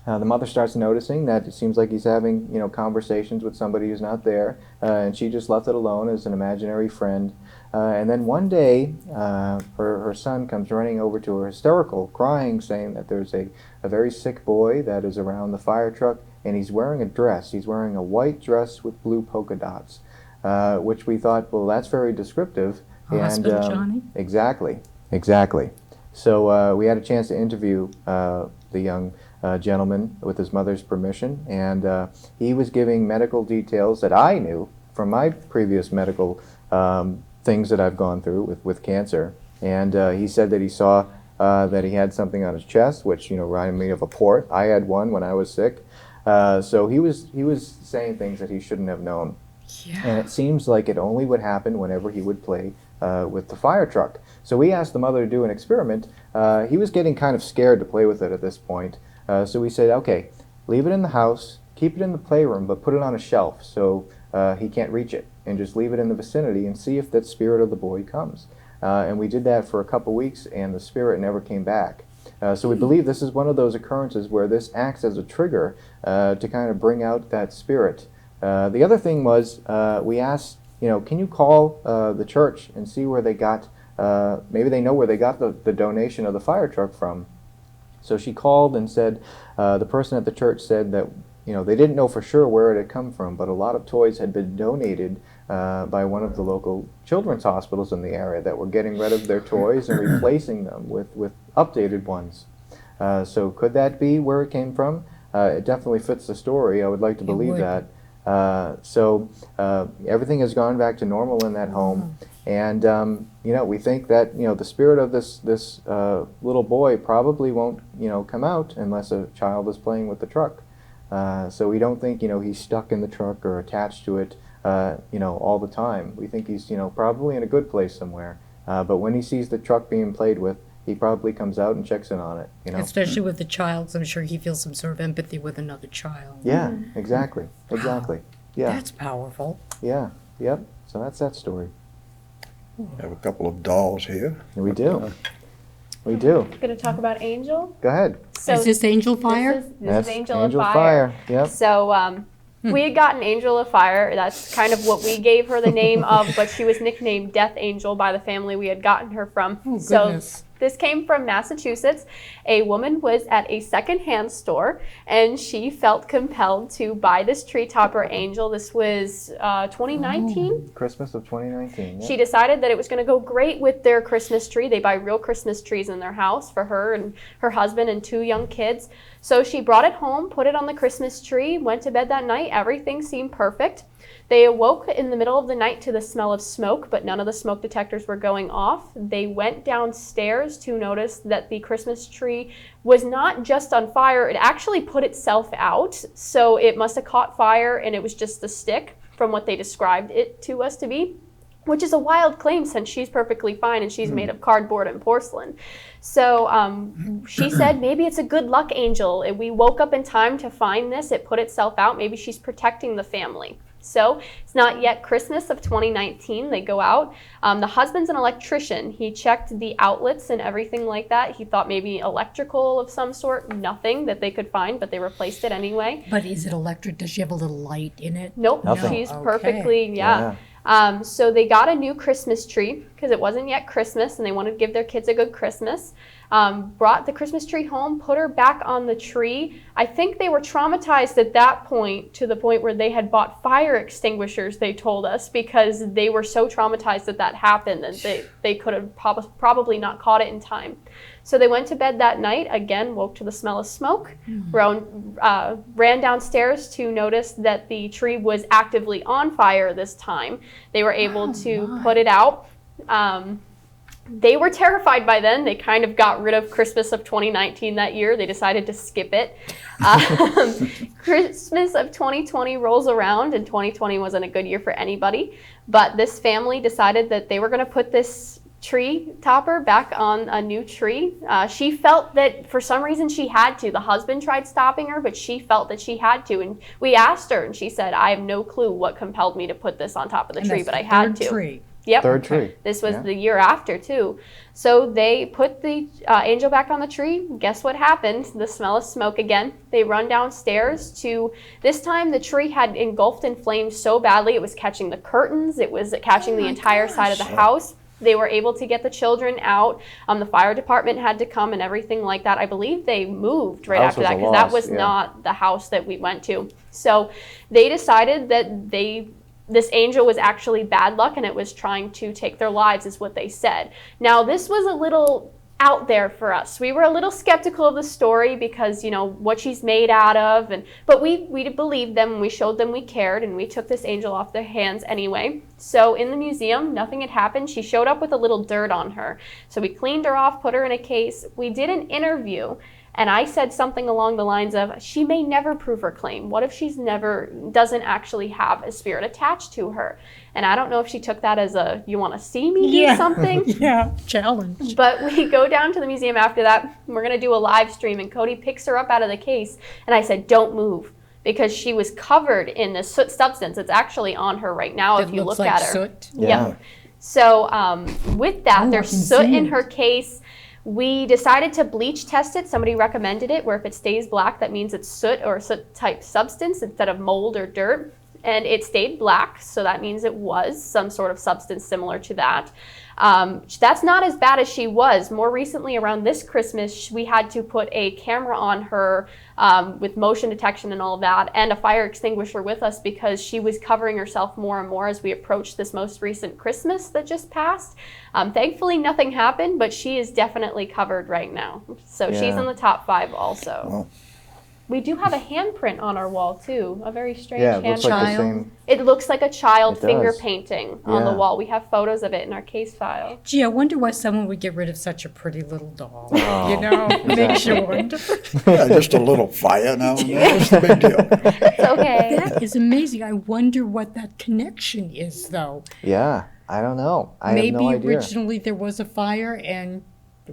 the mother starts noticing that it seems like he's having conversations with somebody who's not there, and she just left it alone as an imaginary friend. And then one day, her son comes running over to her, hysterical, crying, saying that there's a very sick boy that is around the fire truck, and he's wearing a dress. He's wearing a white dress with blue polka dots, which we thought, well, that's very descriptive. Hospital Johnny? Exactly. So we had a chance to interview the young gentleman with his mother's permission, and he was giving medical details that I knew from my previous medical things that I've gone through with cancer. And he said that he saw that he had something on his chest, which reminded me of a port. I had one when I was sick. So he was saying things that he shouldn't have known. Yeah. And it seems like it only would happen whenever he would play with the fire truck. So we asked the mother to do an experiment. He was getting kind of scared to play with it at this point. So we said, okay, leave it in the house, keep it in the playroom, but put it on a shelf so he can't reach it, and just leave it in the vicinity and see if that spirit of the boy comes. And we did that for a couple weeks, and the spirit never came back. So we believe this is one of those occurrences where this acts as a trigger to kind of bring out that spirit. The other thing was we asked, can you call the church and see where they got, maybe they know where they got the donation of the fire truck from. So she called and said, the person at the church said that they didn't know for sure where it had come from, but a lot of toys had been donated by one of the local children's hospitals in the area that were getting rid of their toys and replacing them with updated ones. So could that be where it came from? It definitely fits the story. I would like to believe that. So everything has gone back to normal in that home. And, we think that, the spirit of this little boy probably won't, come out unless a child is playing with the truck. So we don't think, he's stuck in the truck or attached to it, all the time. We think he's, probably in a good place somewhere. But when he sees the truck being played with, he probably comes out and checks in on it, Especially with the child, I'm sure he feels some sort of empathy with another child. Yeah, exactly. Yeah. That's powerful. Yeah, yep. So that's that story. I have a couple of dolls here. We do. We do. Going to talk about Angel. Go ahead. So Is this Angel Fire? This is Angel of Fire. Yep. So we had gotten Angel of Fire. That's kind of what we gave her the name of, but she was nicknamed Death Angel by the family we had gotten her from. Oh, goodness. This came from Massachusetts. A woman was at a secondhand store and she felt compelled to buy this tree topper angel. This was 2019. Christmas of 2019. Yep. She decided that it was going to go great with their Christmas tree. They buy real Christmas trees in their house for her and her husband and 2 young kids. So she brought it home, put it on the Christmas tree, went to bed that night. Everything seemed perfect. They awoke in the middle of the night to the smell of smoke, but none of the smoke detectors were going off. They went downstairs to notice that the Christmas tree was not just on fire, it actually put itself out. So it must have caught fire and it was just the stick from what they described it to us to be, which is a wild claim since she's perfectly fine and she's made of cardboard and porcelain. So she said, maybe it's a good luck angel. We woke up in time to find this. It put itself out. Maybe she's protecting the family. So it's not yet Christmas of 2019. They go out. The husband's an electrician. He checked the outlets and everything like that. He thought maybe electrical of some sort. Nothing that they could find, but they replaced it anyway. But is it electric? Does she have a little light in it? Nope. Nothing. She's Okay. perfectly, so they got a new Christmas tree because it wasn't yet Christmas and they wanted to give their kids a good Christmas. Brought the Christmas tree home, put her back on the tree. I think they were traumatized at that point to the point where they had bought fire extinguishers, they told us, because they were so traumatized that happened that they could have probably not caught it in time. So they went to bed that night, again, woke to the smell of smoke, ran downstairs to notice that the tree was actively on fire this time. They were able to put it out. They were terrified by then. They kind of got rid of Christmas of 2019 that year. They decided to skip it. Christmas of 2020 rolls around, and 2020 wasn't a good year for anybody. But this family decided that they were going to put this tree topper back on a new tree. She felt that for some reason she had to. The husband tried stopping her, but she felt that she had to. And we asked her, and she said, I have no clue what compelled me to put this on top of the tree, but I had to. Tree. Yep. Third tree. This was the year after, too. So they put the angel back on the tree. Guess what happened? The smell of smoke again. They run downstairs to, this time the tree had engulfed in flames so badly it was catching the curtains. It was catching the entire side of the house. They were able to get the children out. The fire department had to come and everything like that. I believe they moved right after that because that was not the house that we went to. So they decided that this angel was actually bad luck and it was trying to take their lives, is what they said. Now, this was a little out there for us. We were a little skeptical of the story because, what she's made out of, but we believed them, we showed them we cared, and we took this angel off their hands anyway. So in the museum, nothing had happened. She showed up with a little dirt on her. So we cleaned her off, put her in a case. We did an interview, and I said something along the lines of, she may never prove her claim. What if she's doesn't actually have a spirit attached to her? And I don't know if she took that as a, you want to see me do something? Yeah, challenge. But we go down to the museum after that. We're going to do a live stream, and Cody picks her up out of the case. And I said, don't move, because she was covered in this soot substance. It's actually on her right now if you look at her. Soot. Yeah. Yep. So with that, there's soot in her case. We decided to bleach test it. Somebody recommended it, where if it stays black, that means it's soot or soot type substance instead of mold or dirt. and it stayed black, so that means it was some sort of substance similar to that. That's not as bad as she was. More recently, around this Christmas, we had to put a camera on her with motion detection and all of that, and a fire extinguisher with us because she was covering herself more and more as we approached this most recent Christmas that just passed. Thankfully, nothing happened, but she is definitely covered right now. So she's in the top 5 also. Well, We do have a handprint on our wall too, a very strange Yeah, it looks handprint. like the same. It looks like a child It finger does. painting on the Yeah. wall. We have photos of it in our case file. Gee, I wonder why someone would get rid of such a pretty little doll. Oh, You know, makes you wonder. yeah, just a little fire now and then. What's the big deal? It's okay. That is amazing. I wonder what that connection is, though. Yeah, I don't know. I Maybe have no idea. originally there was a fire, and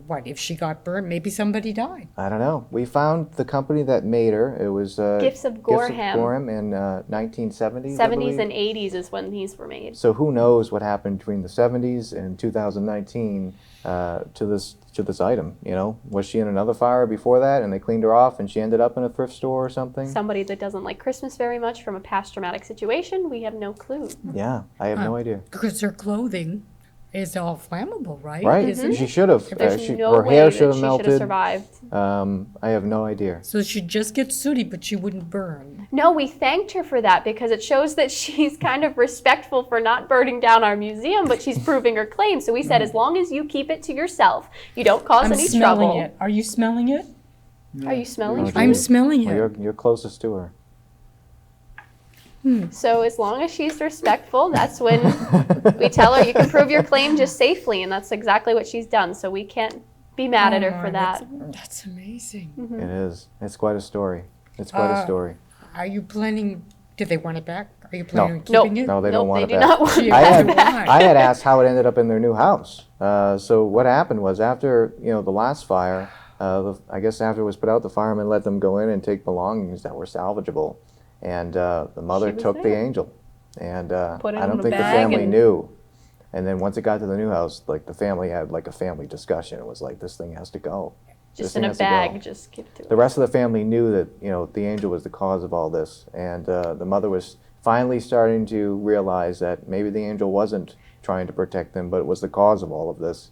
what if she got burned? Maybe somebody died. I don't know. We found the company that made her. It was Gifts of Gorham. in 1970s. 70s and 80s is when these were made. So who knows what happened between the 70s and 2019 to this item? You know, was she in another fire before that, and they cleaned her off, and she ended up in a thrift store or something? Somebody that doesn't like Christmas very much from a past traumatic situation, we have no clue. Yeah, I have no idea. Because her clothing is all flammable, right? Right? Isn't She it? should have. There's no her way hair that should she have should have melted. survived. I have no idea. So she'd just get sooty, but she wouldn't burn. No, we thanked her for that because it shows that she's kind of respectful for not burning down our museum, but she's proving her claim. So we said, as long as you keep it to yourself, you don't cause I'm any smelling trouble. it. Are you smelling it? Are you smelling? Oh, I'm geez. smelling Well, it. you're closest to her. So as long as she's respectful, that's when we tell her you can prove your claim just safely, and that's exactly what she's done. So we can't be mad at her Oh, for that. That's amazing. It is. It's quite a story. It's quite a story. Are you planning? Do they want it back? Are you planning on Nope. keeping it? No, they don't Nope, want they it do back. not want Gee, it I had, why? I had asked how it ended up in their new house. So what happened was after the last fire, I guess after it was put out, the firemen let them go in and take belongings that were salvageable, and the mother She was took the there. angel, and Put it I in don't a think the bag family and- knew. And then once it got to the new house, like the family had like a family discussion. It was like, this thing has to go. This Just thing in a has to go. bag, just give it to The her. rest of the family knew that the angel was the cause of all this, and the mother was finally starting to realize that maybe the angel wasn't trying to protect them, but it was the cause of all of this.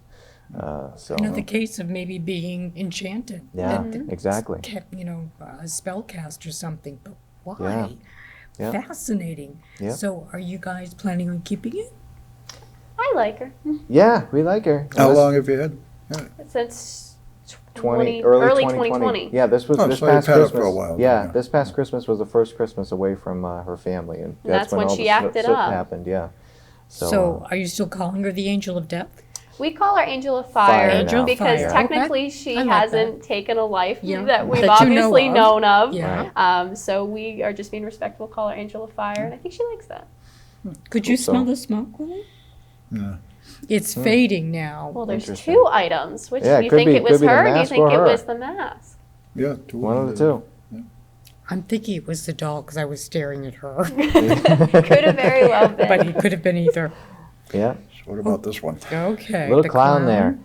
So Another case of maybe being enchanted. yeah, Mm-hmm. exactly. A spell cast or something. But why? Yeah. Yeah. Fascinating. Yeah. So are you guys planning on keeping it? I like her. Yeah, we like her. How This- long have you had? Since 20, 20, early 2020. Yeah, this was Oh, this so you've past had it Christmas. for a while, yeah, yeah. this past Christmas was the first Christmas away from her family, and That's when all she the acted soot up. happened. Yeah. So are you still calling her the angel of death? We call her Angel of Fire, Fire now. because Fire. technically Okay. she I like hasn't taken a life Yeah. that we've That you know obviously of. known of. Yeah. So we are just being respectful, call her Angel of Fire, and I think she likes that. Could you Hope so. smell the smoke, Willie? No. It's fading now. Well, there's Interesting. 2 items. Which Yeah, do you could think be- it was could be the her? Or do you mask think or it her. was the mask? Yeah, two One of the them. two. I'm thinking it was the doll because I was staring at her. Could have very well been. But it could have been either. Yeah. So what about this one? Okay. Little the clown there.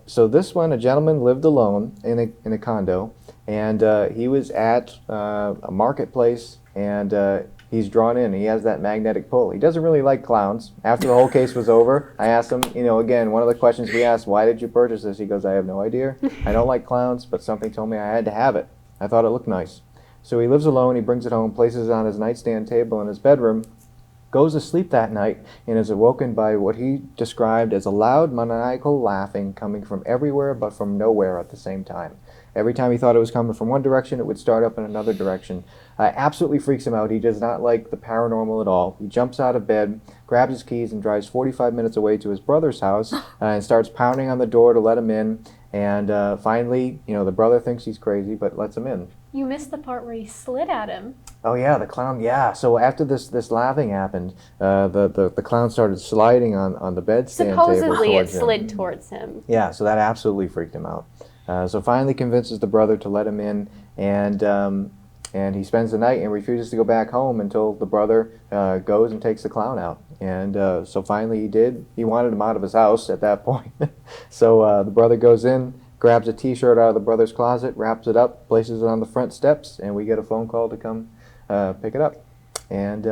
So this one, a gentleman lived alone in a condo, and he was at a marketplace, and he's drawn in. He has that magnetic pull. He doesn't really like clowns. After the whole case was over, I asked him, again, one of the questions we asked, why did you purchase this? He goes, I have no idea. I don't like clowns, but something told me I had to have it. I thought it looked nice. So he lives alone. He brings it home, places it on his nightstand table in his bedroom, goes to sleep that night, and is awoken by what he described as a loud maniacal laughing coming from everywhere but from nowhere at the same time. Every time he thought it was coming from one direction, it would start up in another direction. Absolutely freaks him out. He does not like the paranormal at all. He jumps out of bed, grabs his keys, and drives 45 minutes away to his brother's house and starts pounding on the door to let him in. And finally, the brother thinks he's crazy, but lets him in. You missed the part where he slid at him. Oh yeah, the clown. Yeah. So after this laughing happened, the clown started sliding on the bedstand table Supposedly it towards him. slid towards him. Yeah. So that absolutely freaked him out. So finally convinces the brother to let him in, and he spends the night and refuses to go back home until the brother goes and takes the clown out. And so finally he did. He wanted him out of his house at that point. So the brother goes in, grabs a T-shirt out of the brother's closet, wraps it up, places it on the front steps, and we get a phone call to come pick it up. And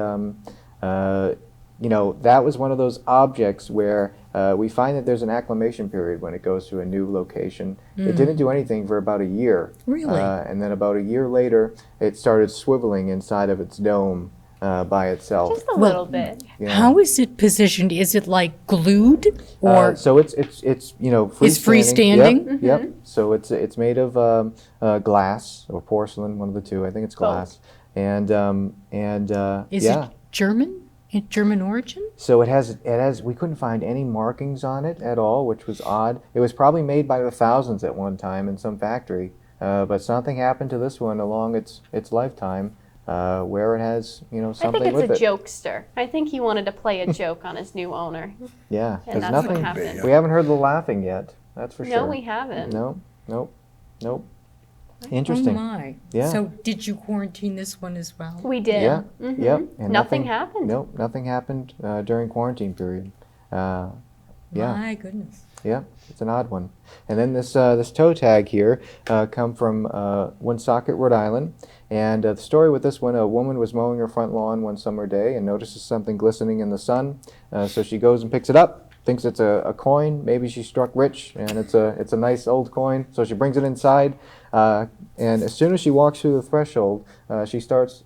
that was one of those objects where we find that there's an acclimation period when it goes to a new location. It didn't do anything for about a year. Really? And then about a year later, it started swiveling inside of its dome by itself. Just a little bit. Yeah. How is it positioned? Is it like glued or So it's freestanding. Is freestanding? Yep, yep. So it's made of glass or porcelain, one of the two. I think it's glass. And is yeah. it German? German origin? So it has. We couldn't find any markings on it at all, which was odd. It was probably made by the thousands at one time in some factory, but something happened to this one along its lifetime, where it has something I think with it's it. a jokester. I think he wanted to play a joke on his new owner. Yeah, And there's that's what nothing. happened. We haven't heard the laughing yet. That's for sure. No, we haven't. No, nope. Oh Interesting. my. Yeah. So did you quarantine this one as well? We did. Yeah. Mhm. Yep. And Nothing happened. Nope. Nothing happened during quarantine period. Yeah. My goodness. Yeah, it's an odd one. And then this toe tag here come from Woonsocket, Rhode Island. And the story with this one, a woman was mowing her front lawn one summer day and notices something glistening in the sun. So she goes and picks it up, thinks it's a coin. Maybe she struck rich, and it's a nice old coin. So she brings it inside. And as soon as she walks through the threshold, she starts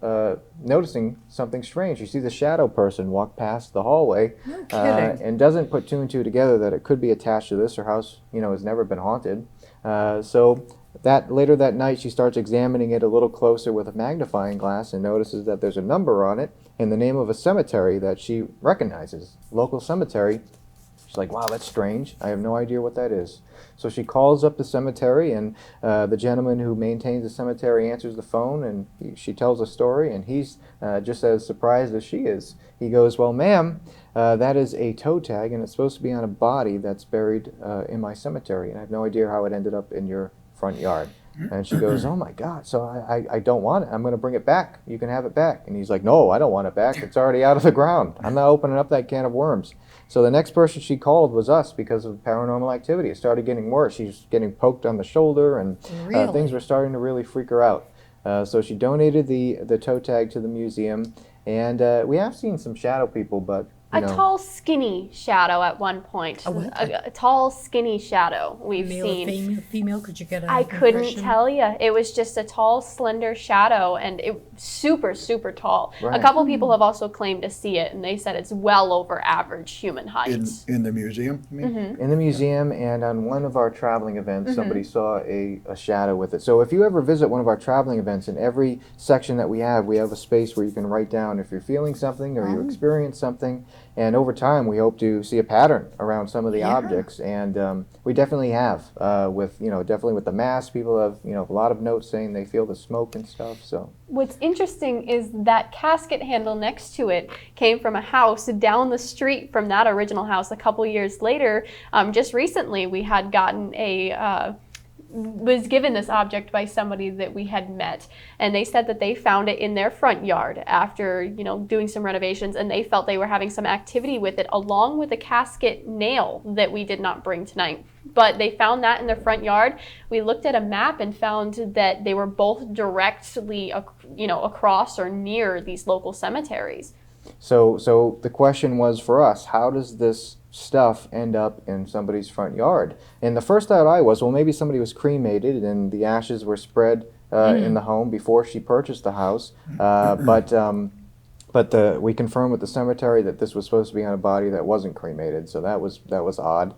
noticing something strange. She sees a shadow person walk past the hallway, No kidding. and doesn't put two and two together that it could be attached to this. Her house, has never been haunted. So later that night, she starts examining it a little closer with a magnifying glass and notices that there's a number on it and the name of a cemetery that she recognizes, local cemetery. She's like, wow, that's strange. I have no idea what that is. So she calls up the cemetery, and the gentleman who maintains the cemetery answers the phone, and she tells a story, and he's just as surprised as she is. He goes, well, ma'am, that is a toe tag, and it's supposed to be on a body that's buried in my cemetery, and I have no idea how it ended up in your front yard. And she goes, oh my God, so I don't want it. I'm going to bring it back. You can have it back. And he's like, no, I don't want it back. It's already out of the ground. I'm not opening up that can of worms. So the next person she called was us because of paranormal activity. It started getting worse. She's getting poked on the shoulder, and Really? things were starting to really freak her out. So she donated the toe tag to the museum. And we have seen some shadow people, but A tall, skinny shadow at one point. A what? A tall, skinny shadow we've Male seen. or female? Could you get an I couldn't impression? tell you. It was just a tall, slender shadow, and it super, super tall. Right. A couple people have also claimed to see it, and they said it's well over average human height. In the museum, I mean? in the museum and on one of our traveling events, somebody saw a shadow with it. So if you ever visit one of our traveling events, in every section that we have a space where you can write down if you're feeling something or you experience something. And over time, we hope to see a pattern around some of the objects, and we definitely have. Definitely with the mass, people have a lot of notes saying they feel the smoke and stuff. So What's interesting is that casket handle next to it came from a house down the street from that original house a couple years later. Just recently, we had gotten was given this object by somebody that we had met, and they said that they found it in their front yard after doing some renovations, and they felt they were having some activity with it along with a casket nail that we did not bring tonight. But they found that in their front yard. We looked at a map and found that they were both directly across or near these local cemeteries. So the question was for us, how does this stuff end up in somebody's front yard? And the first thought was, well, maybe somebody was cremated and the ashes were spread in the home before she purchased the house. But we confirmed with the cemetery that this was supposed to be on a body that wasn't cremated, so that was odd.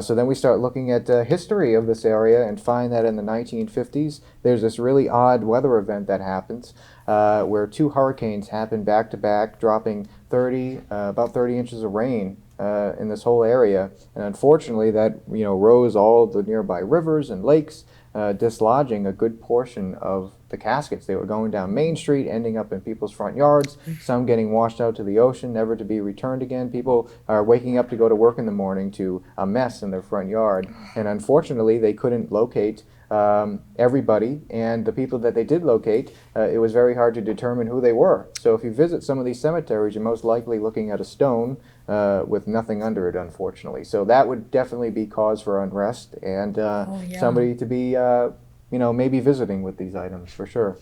So then we start looking at history of this area and find that in the 1950s, there's this really odd weather event that happens where two hurricanes happen back to back, dropping about 30 inches of rain in this whole area. And unfortunately, that rose all the nearby rivers and lakes, dislodging a good portion of the caskets. They were going down Main Street, ending up in people's front yards, some getting washed out to the ocean, never to be returned again. People are waking up to go to work in the morning to a mess in their front yard. And unfortunately, they couldn't locate everybody, and the people that they did locate, it was very hard to determine who they were. So if you visit some of these cemeteries, you're most likely looking at a stone with nothing under it, unfortunately. So that would definitely be cause for unrest, and somebody to be maybe visiting with these items for sure.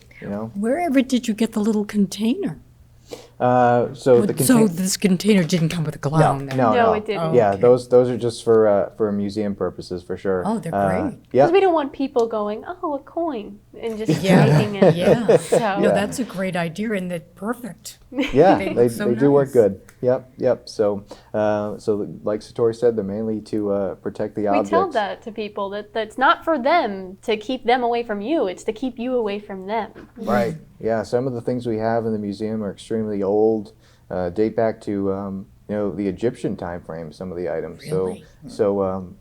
Wherever did you get the little container? So the So this container didn't come with a clown then? No, it didn't. Oh, Yeah, okay. those are just for museum purposes for sure. Oh, they're great. Yeah. Because we don't want people going, oh, a coin, and just Yeah, taking it. yeah. So, No, that's a great idea, and they're perfect. Yeah, They they look so do work nice. good. Yep. So like Satori said, they're mainly to protect the we objects. tell that to people that that's not for them to keep them away from you. It's to keep you away from them. Right. Yeah. Some of the things we have in the museum are extremely old, date back to the Egyptian time frame. Some of the items. Really? So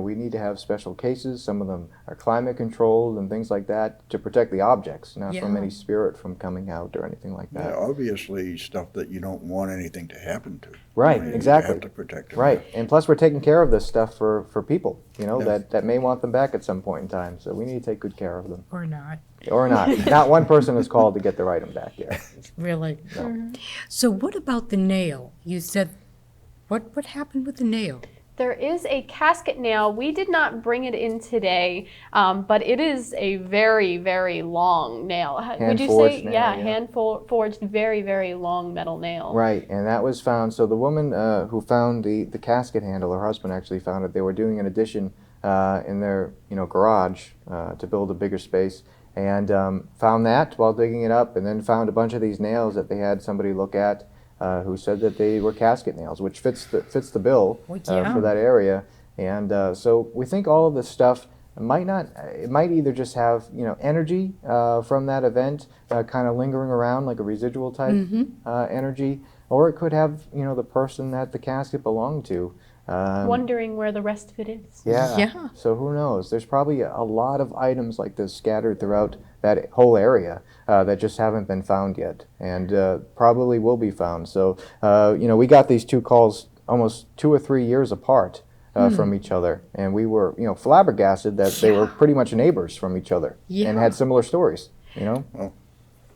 we need to have special cases. Some of them are climate controlled and things like that to protect the objects, not from Yeah. any spirit from coming out or anything like Yeah, that. obviously stuff that you don't want anything to happen to. Right. You Exactly. have to protect it. Right, and plus we're taking care of this stuff for people, Yeah. that may want them back at some point in time. So we need to take good care of them, Or not, or not. Not one person is called to get their item back yet. really. No. So what about the nail? You said, what happened with the nail? There is a casket nail. We did not bring it in today, but it is a very, very long nail. Would you say? Hand-forged nail, Yeah, yeah. hand-forged, very, very long metal nail. Right, and that was found. So the woman who found the casket handle, her husband actually found it. They were doing an addition in their garage to build a bigger space, and found that while digging it up, and then found a bunch of these nails that they had somebody look at. Who said that they were casket nails, which fits the bill Well, yeah. for that area. And so we think all of this stuff might not. It might either just have energy from that event, kind of lingering around like a residual type energy, or it could have the person that the casket belonged to. Wondering where the rest of it is. Yeah. Yeah. So who knows? There's probably a lot of items like this scattered throughout that whole area that just haven't been found yet, and probably will be found. So we got these two calls almost 2 or 3 years apart from each other, and we were flabbergasted that they were pretty much neighbors from each other and Yeah. had similar stories.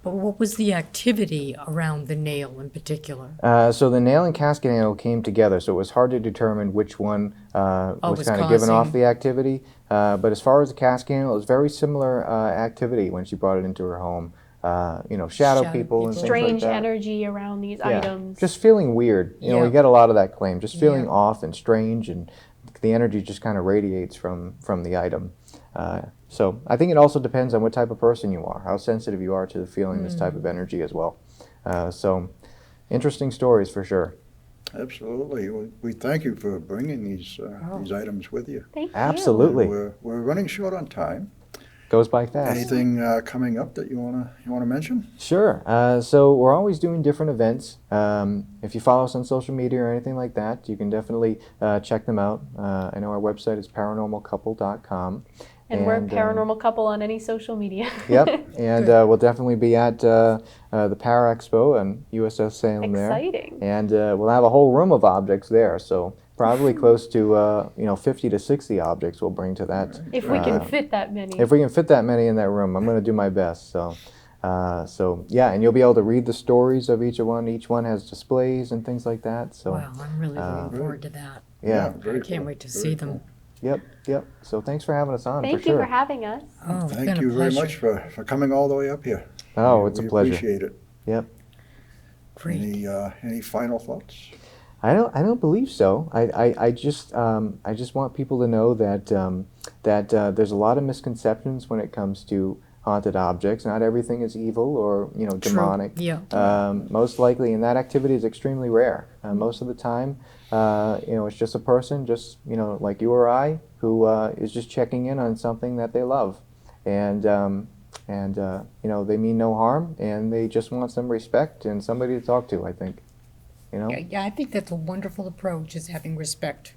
But what was the activity around the nail in particular? So the nail and casket handle came together, so it was hard to determine which one was was kind of giving off causing- the activity. But as far as the casket handle, it was very similar activity when she brought it into her home. Shadow Shadow people and people. things Strange like that. energy around these Yeah. items. Just feeling weird. Yeah. We get a lot of that claim. Just feeling Yeah. off and strange, and the energy just kind of radiates from the item. So I think it also depends on what type of person you are, how sensitive you are to feeling this type of energy as well. So interesting stories for sure. Absolutely. We thank you for bringing these items with you. Thank you. Absolutely. We're running short on time. Goes by fast. Anything coming up that you wanna mention? Sure. So we're always doing different events. If you follow us on social media or anything like that, you can definitely check them out. I know our website is paranormalcouple.com. And we're a paranormal couple on any social media. Yep, and we'll definitely be at the Para Expo and USS Salem there. Exciting. And we'll have a whole room of objects there, so probably close to 50 to 60 objects we'll bring to that. If we can fit that many. If we can fit that many in that room, I'm going to do my best. So yeah, and you'll be able to read the stories of each one. Each one has displays and things like that. So Wow, I'm really looking forward to that. yeah. very I can't cool. wait to Very see cool. them. Yep. So thanhanks for having us on. Thank for you sure. for having us. Oh, it's been Thank a you very pleasure. much for coming all the way up here. Oh, it's a We pleasure. appreciate it. Yep. Great. Any final thoughts? I don't believe so. I just want people to know that there's a lot of misconceptions when it comes to haunted objects. Not everything is evil or demonic. Yeah. Most likely, and that activity is extremely rare. Most of the time, it's just a person, just like you or I, who is just checking in on something that they love, and they mean no harm, and they just want some respect and somebody to talk to. I think. Yeah, I think that's a wonderful approach, is having respect,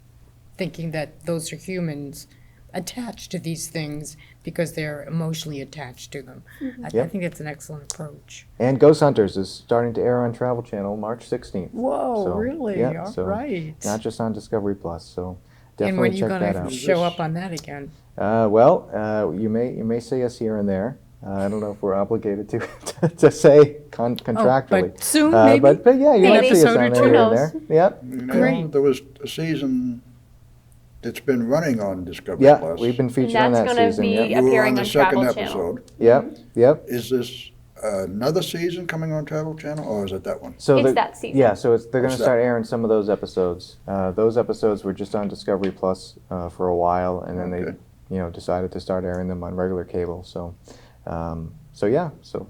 thinking that those are humans attached to these things because they're emotionally attached to them. I Yep. think that's an excellent approach. And Ghost Hunters is starting to air on Travel Channel March 16th. Whoa, So, really? yeah, All so right. Not just on Discovery Plus. So And definitely when are you check that going out. to show up on that again? You may see us here and there. I don't know if we're obligated to say contractually. but soon, maybe? But yeah, you might Maybe. see us Episode on or there two. here and Who there. Yep. Great. There was a season that's been running on Discovery Yeah, Plus. we've been featured And on that's that gonna season. be Yep. You were appearing on the on second Travel Channel. episode. Yep. Is this another season coming on Travel Channel, or is it that one? So It's that season. Yeah, so they're going to What's start that? airing some of those episodes. Those episodes were just on Discovery Plus for a while, and then Okay. they, decided to start airing them on regular cable. So, so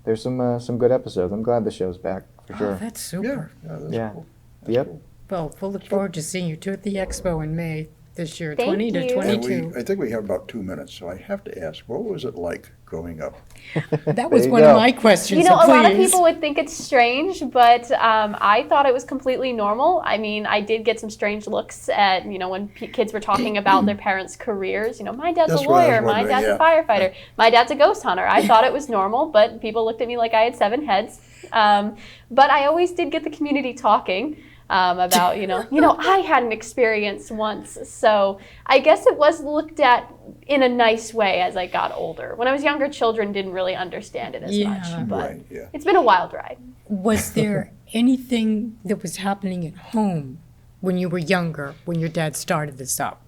there's some good episodes. I'm glad the show's back for Oh, sure. that's Yeah, super. that's Yeah. cool. That's Yep. cool. Well, we'll look forward to seeing you two at the expo in May this year, Thank 20 to you. And 22. I think we have about 2 minutes, so I have to ask, what was it like growing up? That was There you one go. of my questions. You know, so a lot of please. people would think it's strange, but I thought it was completely normal. I mean, I did get some strange looks at, when kids were talking about their parents' careers. My dad's That's a what I was lawyer, my wondering, dad's a yeah. firefighter, my dad's a ghost hunter. I thought it was normal, but people looked at me like I had 7 heads. But I always did get the community talking. About, I had an experience once. So I guess it was looked at in a nice way as I got older. When I was younger, children didn't really understand it as Yeah. much. But Right, yeah. it's been a wild ride. Was there anything that was happening at home when you were younger, when your dad started this up?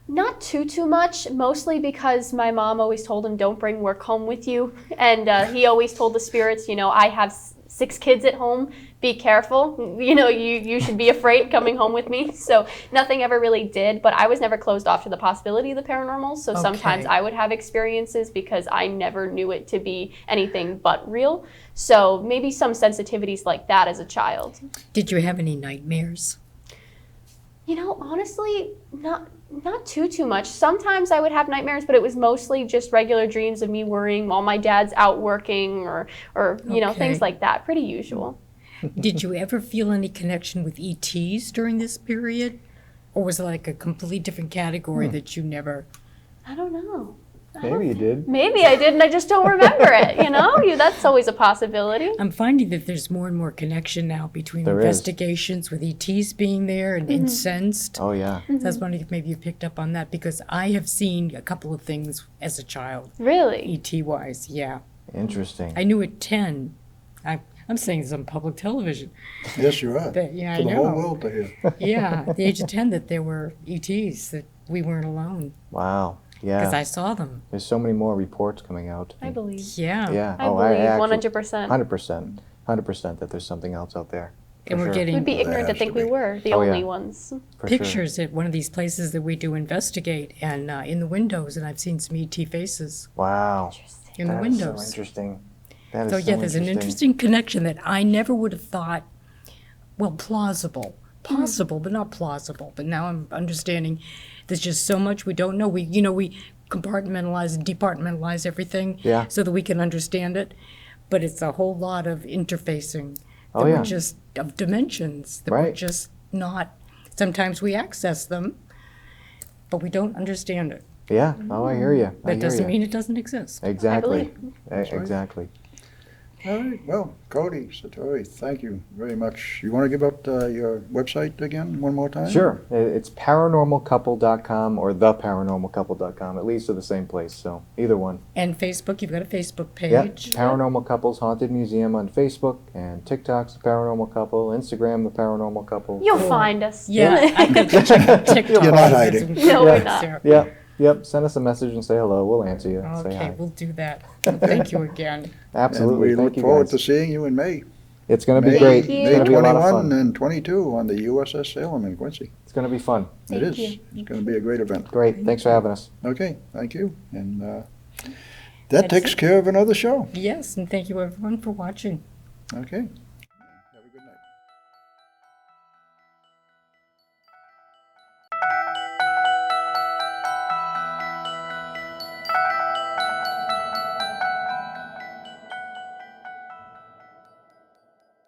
Not too much, mostly because my mom always told him, don't bring work home with you. And he always told the spirits, I have 6 kids at home, be careful. You should be afraid coming home with me. So nothing ever really did, but I was never closed off to the possibility of the paranormal. So sometimes Okay. I would have experiences because I never knew it to be anything but real. So maybe some sensitivities like that as a child. Did you have any nightmares? Honestly, not too much. Sometimes I would have nightmares, but it was mostly just regular dreams of me worrying while my dad's out working or Okay. things like that. Pretty usual. Did you ever feel any connection with ETs during this period? Or was it like a completely different category that you never... I don't know. Maybe you did. Maybe I did and I just don't remember it, That's always a possibility. I'm finding that there's more and more connection now between There is. investigations with ETs being there and incensed. Oh yeah. So I was wondering if maybe you picked up on that because I have seen a couple of things as a child, Really? ET-wise, yeah. Interesting. I knew at 10, I'm saying this on public television, Yes, you are. yeah, For I the whole know. world to hear. Yeah, at the age of 10 that there were ETs, that we weren't alone Wow. because Yeah. I saw them. There's so many more reports coming out. I believe. Yeah. Yeah. I oh, believe actually- 100%. 100%. 100% that there's something else out there. And we're sure. getting We'd be Well, that ignorant to has think to we be. were the Oh, yeah. only ones. For sure. pictures at one of these places that we do investigate and in the windows, and I've seen some ET faces Wow. in the That is windows. so interesting. That is So yeah, there's an interesting connection that I never would have thought, well, plausible, possible, but not plausible. But now I'm understanding there's just so much we don't know. We compartmentalize and departmentalize everything Yeah. so that we can understand it. But it's a whole lot of interfacing that Oh, yeah. we're just of dimensions that we're Right. just not. Sometimes we access them, but we don't understand it. Yeah. Oh, I hear you. That doesn't mean it doesn't exist. Exactly. right. Exactly. All right, well, Cody, Satori, thank you very much. You want to give out your website again one more time? Sure. It's paranormalcouple.com or theparanormalcouple.com. At least they're the same place. So either one. And Facebook, you've got a Facebook Yep. page. Paranormal Couples Haunted Museum on Facebook, and TikTok's the Paranormal Couple, Instagram the Paranormal Couple. You'll find us. Yeah, I got to check out TikTok. You're not hiding. No, we're not. Yep. Send us a message and say hello. We'll answer you. Say Okay, hi. we'll do that. Well, thank you again. Absolutely. And we Thank look you forward guys. to seeing you in May. It's going to be May, great. Thank It's May going to be a lot of 21 fun. and 22 on the USS Salem in Quincy. It's going to be fun. Thank It is. you. It's going to be a great event. Great. Thanks for having us. Okay, thank you. And that That's takes it. care of another show. Yes, and thank you everyone for watching. Okay.